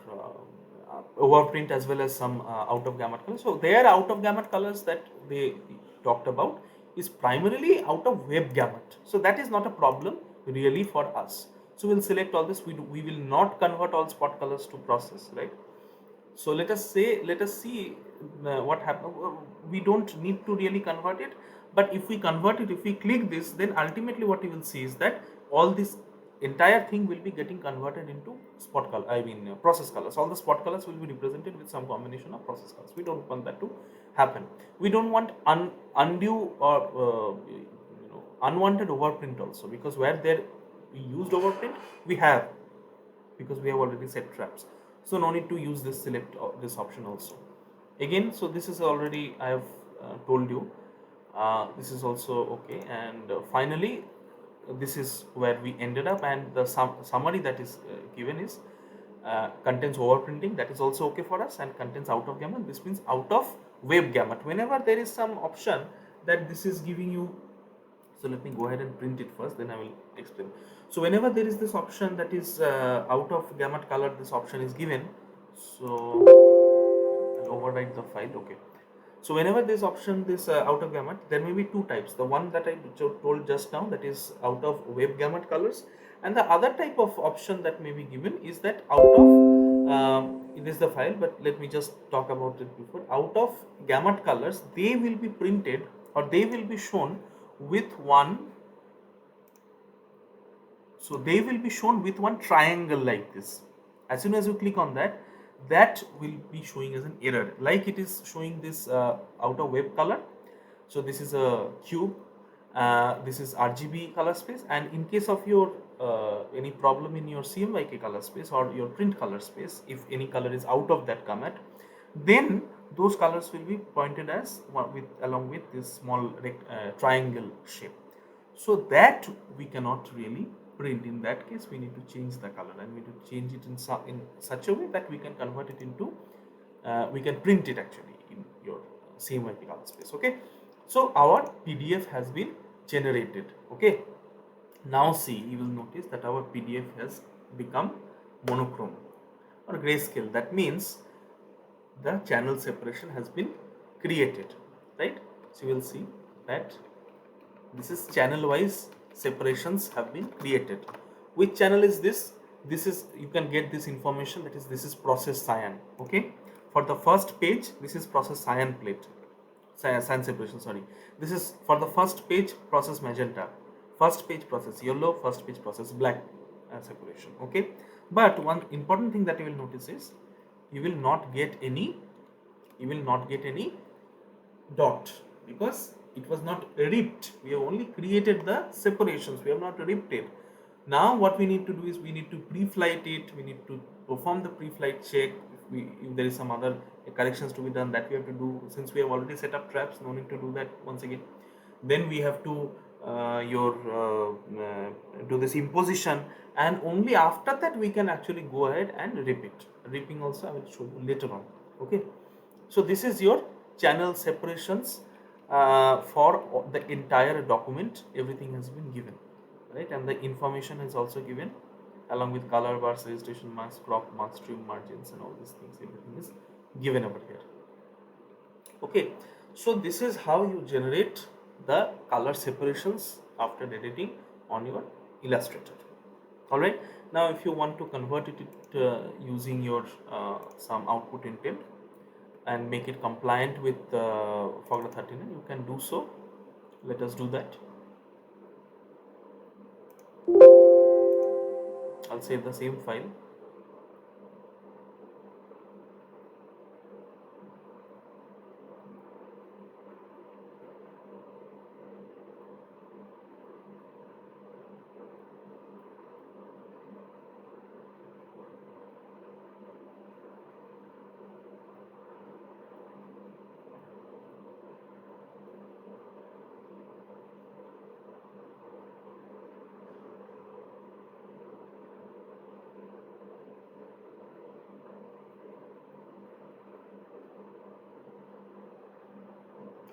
overprint as well as some out of gamut colors. So their out of gamut colors that they talked about is primarily out of web gamut. So that is not a problem really for us. So we'll select all this. We will not convert all spot colors to process, right? So let us see what happens. We don't need to really convert it, but if we convert it, if we click this, then ultimately what you will see is that all this entire thing will be getting converted into spot color, process colors. All the spot colors will be represented with some combination of process colors. We don't want that to happen. We don't want undue or unwanted overprint also, because where there we used overprint, we have, because we have already set traps. So no need to use this select this option also again. So this is already I have told you. This is also okay, and finally this is where we ended up, and the summary that is given is contains overprinting, that is also okay for us, and contains out of gamut. This means out of web gamut. Whenever there is some option that this is giving you, so let me go ahead and print it first, then I will explain. So whenever there is this option that is out of gamut color, this option is given. So I'll overwrite the file. Okay. So whenever this option, this out of gamut, there may be two types. The one that I told just now, that is out of web gamut colors, and the other type of option that may be given is that out of it is the file, but let me just talk about it before. Out of gamut colors, they will be printed or they will be shown with one. So they will be shown with one triangle like this. As soon as you click on that, that will be showing as an error, like it is showing this out of web color. So this is a cube, this is RGB color space, and in case of your any problem in your CMYK color space or your print color space, if any color is out of that gamut, then those colors will be pointed as along with this small triangle shape. So that we cannot really print. In that case, we need to change the color, and we need to change it in such a way that we can convert it into we can print it actually in your CMYK color space. Okay, so our PDF has been generated. Okay, now see, you will notice that our PDF has become monochrome or grayscale. That means the channel separation has been created, right? So you will see that this is channel wise separations have been created. Which channel is this? This is, you can get this information, that is, this is process cyan. Okay, for the first page this is process cyan plate, cyan separation, sorry. This is for the first page process magenta, first page process yellow, first page process black separation. Okay, but one important thing that you will notice is you will not get any, you will not get any dot, because it was not ripped. We have only created the separations, we have not ripped it. Now what we need to do is we need to pre-flight it, we need to perform the pre-flight check. If there is some other corrections to be done, that we have to do. Since we have already set up traps, no need to do that once again. Then we have to do this imposition, and only after that we can actually go ahead and rip it. Ripping also I will show you later on. Okay, so this is your channel separations for the entire document. Everything has been given, right? And the information is also given along with color bars, registration marks, crop marks, trim margins, and all these things. Everything is given over here. Okay, so this is how you generate the color separations after editing on your Illustrator. All right, now if you want to convert it using your some output intent and make it compliant with FOGRA 39, you can do so. Let us do that. I'll save the same file.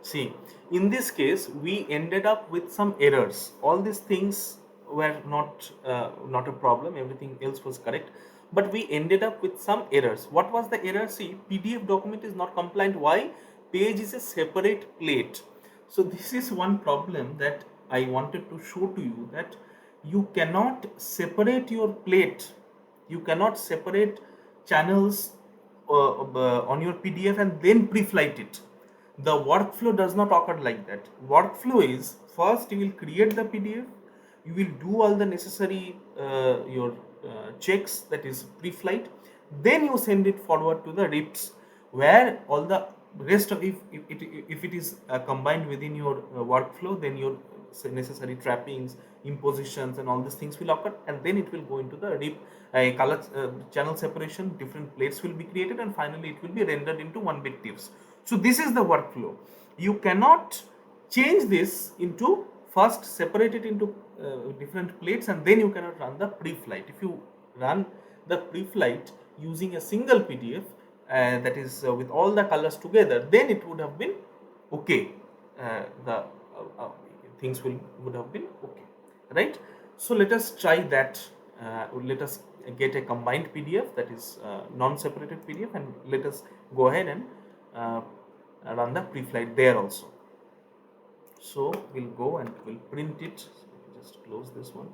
See, in this case, we ended up with some errors. All these things were not a problem. Everything else was correct, but we ended up with some errors. What was the error? See, PDF document is not compliant. Why? Page is a separate plate. So this is one problem that I wanted to show to you, that you cannot separate your plate. You cannot separate channels on your PDF and then pre-flight it. The workflow does not occur like that. Workflow is, first you will create the PDF, you will do all the necessary your checks, that is pre-flight, then you send it forward to the RIPs, where all the rest of, if it is combined within your workflow, then your necessary trappings, impositions, and all these things will occur, and then it will go into the RIP color channel separation. Different plates will be created, and finally it will be rendered into 1-bit TIFFs. So this is the workflow. You cannot change this into, first separate it into different plates, and then you cannot run the pre-flight. If you run the pre-flight using a single PDF, that is with all the colors together, then it would have been okay. The things would have been okay, right? So let us try that. Let us get a combined PDF, that is non-separated PDF, and let us go ahead and run the pre-flight there also. So we'll go and we'll print it. Just close this one.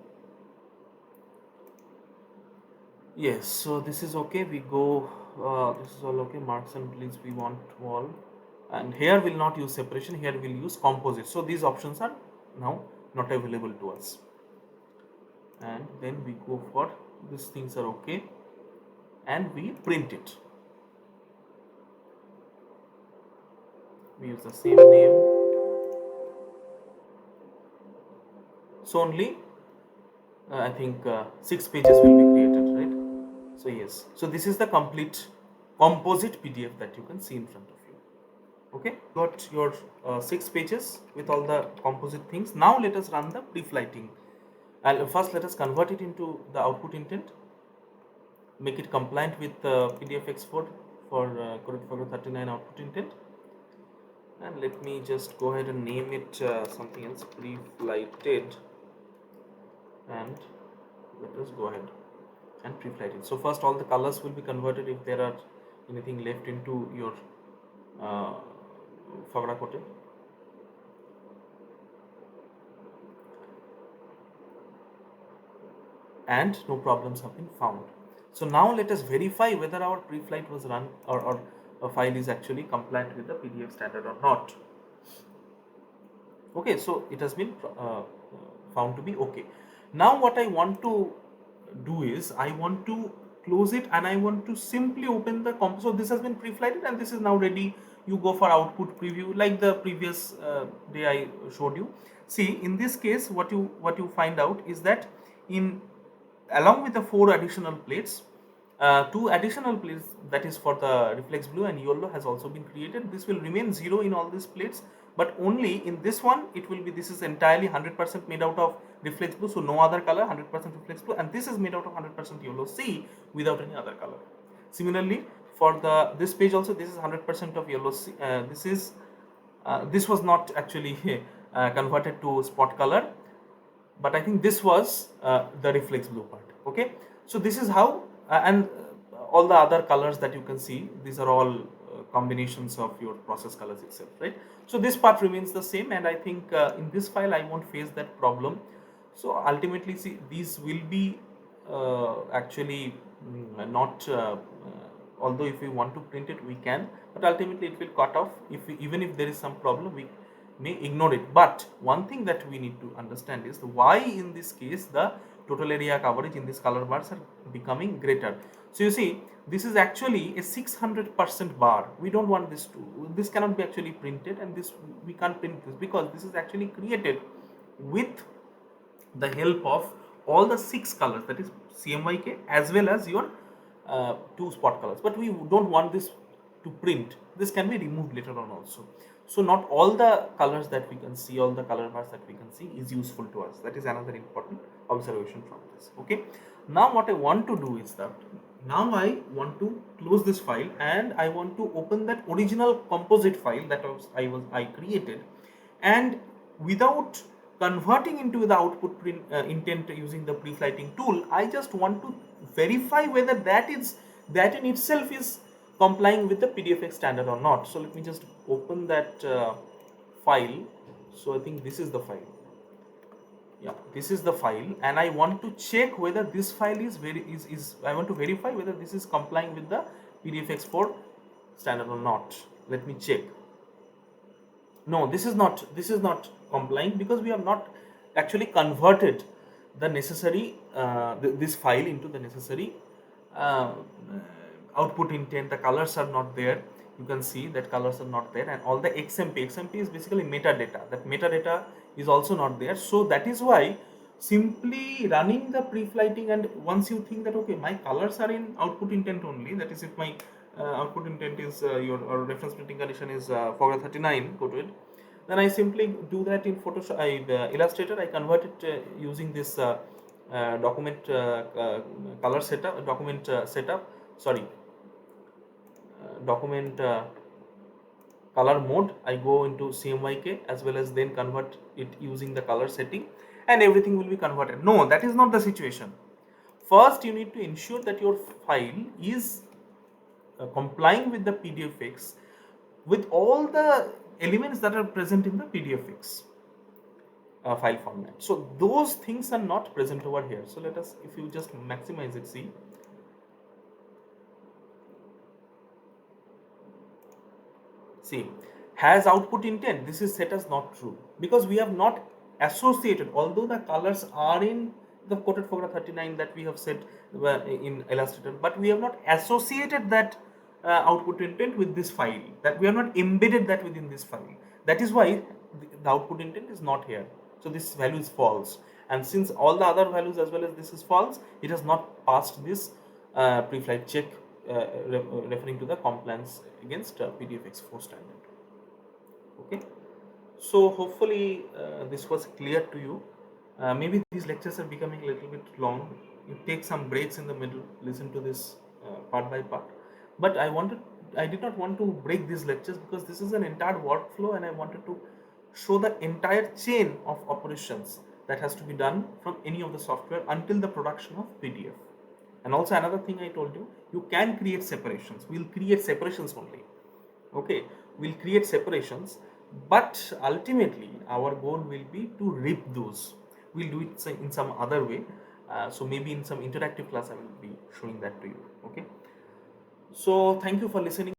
Yes, so this is okay. We go, this is all okay. Marks and bleeds we want all, and here we'll not use separation, here we'll use composite. So these options are now not available to us, and then we go for, these things are okay, and we print it. We use the same name. So only I think 6 pages will be created, right? So yes, so this is the complete composite PDF that you can see in front of you. Okay, got your 6 pages with all the composite things. Now let us run the pre-flighting. First let us convert it into the output intent, make it compliant with PDF export for Correct FOGRA 39 output intent. and let me just go ahead and name it something else, pre-flighted, and let us go ahead and pre-flight it. So first all the colors will be converted if there are anything left into your uh, Fagra Kote. And no problems have been found. So now let us verify whether our pre-flight was run, or a file is actually compliant with the PDF standard or not. Okay, so it has been found to be okay. Now what I want to do is I want to close it and I want to simply open the comp. So this has been pre-flighted and this is now ready. You go for output preview like the previous day I showed you. See, in this case what you find out is that in along with the 4 additional plates, 2 additional plates, that is for the reflex blue and yellow, has also been created. This will remain 0 in all these plates, but only in this one it will be, this is entirely 100% made out of reflex blue, so no other color, 100% reflex blue, and this is made out of 100% yellow C without any other color. Similarly, for the this page also, this is 100% of yellow C. This was not actually converted to spot color, but I think this was the reflex blue part. Okay, so this is how, and all the other colors that you can see, these are all combinations of your process colors itself, right? So this part remains the same, and I think in this file I won't face that problem. So ultimately, see, these will be actually not although if we want to print it we can, but ultimately it will cut off. If we, even if there is some problem, we may ignore it. But one thing that we need to understand is the why in this case the total area coverage in these color bars are becoming greater. So you see, this is actually a 600% bar. We don't want this to, this cannot be actually printed, and this we can't print this because this is actually created with the help of all the 6 colors, that is CMYK as well as your 2 spot colors. But we don't want this to print. This can be removed later on also. So not all the colors that we can see, all the color bars that we can see is useful to us. That is another important observation from this. Okay. Now what I want to do is that now I want to close this file and I want to open that original composite file that I created, and without converting into the output print, intent using the pre-flighting tool, I just want to verify whether that in itself is complying with the PDFX standard or not. So let me just open that file. So I think this is the file. Yeah, this is the file, and I want to check whether this file is I want to verify whether this is complying with the PDFX4 standard or not. Let me check. No, this is not complying because we have not actually converted the necessary this file into the necessary uh, output intent. The colors are not there. You can see that colors are not there, and all the XMP is basically metadata. That metadata is also not there. So that is why simply running the pre-flighting, and once you think that okay, my colors are in output intent only, that is if my output intent is your or reference printing condition is Fogra 39 coded, then I simply do that in Photoshop. Illustrator, I convert it using this document color setup, document setup. Sorry, document color mode. I go into CMYK as well as then convert it using the color setting, and everything will be converted. No, that is not the situation. First, you need to ensure that your file is complying with the PDFX with all the elements that are present in the PDFX file format. So those things are not present over here. So let us, if you just maximize it, see, has output intent, this is set as not true because we have not associated, although the colors are in the quoted Fogra 39 that we have set in Illustrator, but we have not associated that output intent with this file, that we have not embedded that within this file. That is why the output intent is not here. So this value is false, and since all the other values as well as this is false, it has not passed this pre-flight check referring to the compliance against PDFX4 standard. Okay, so hopefully this was clear to you. Maybe these lectures are becoming a little bit long. You take some breaks in the middle, listen to this part by part. But I wanted I did not want to break these lectures because this is an entire workflow, and I wanted to show the entire chain of operations that has to be done from any of the software until the production of PDF. And also another thing I told you, you can create separations. We'll create separations only. Okay, we'll create separations, but ultimately our goal will be to rip those. We'll do it in some other way. So maybe in some interactive class I will be showing that to you. Okay, so thank you for listening.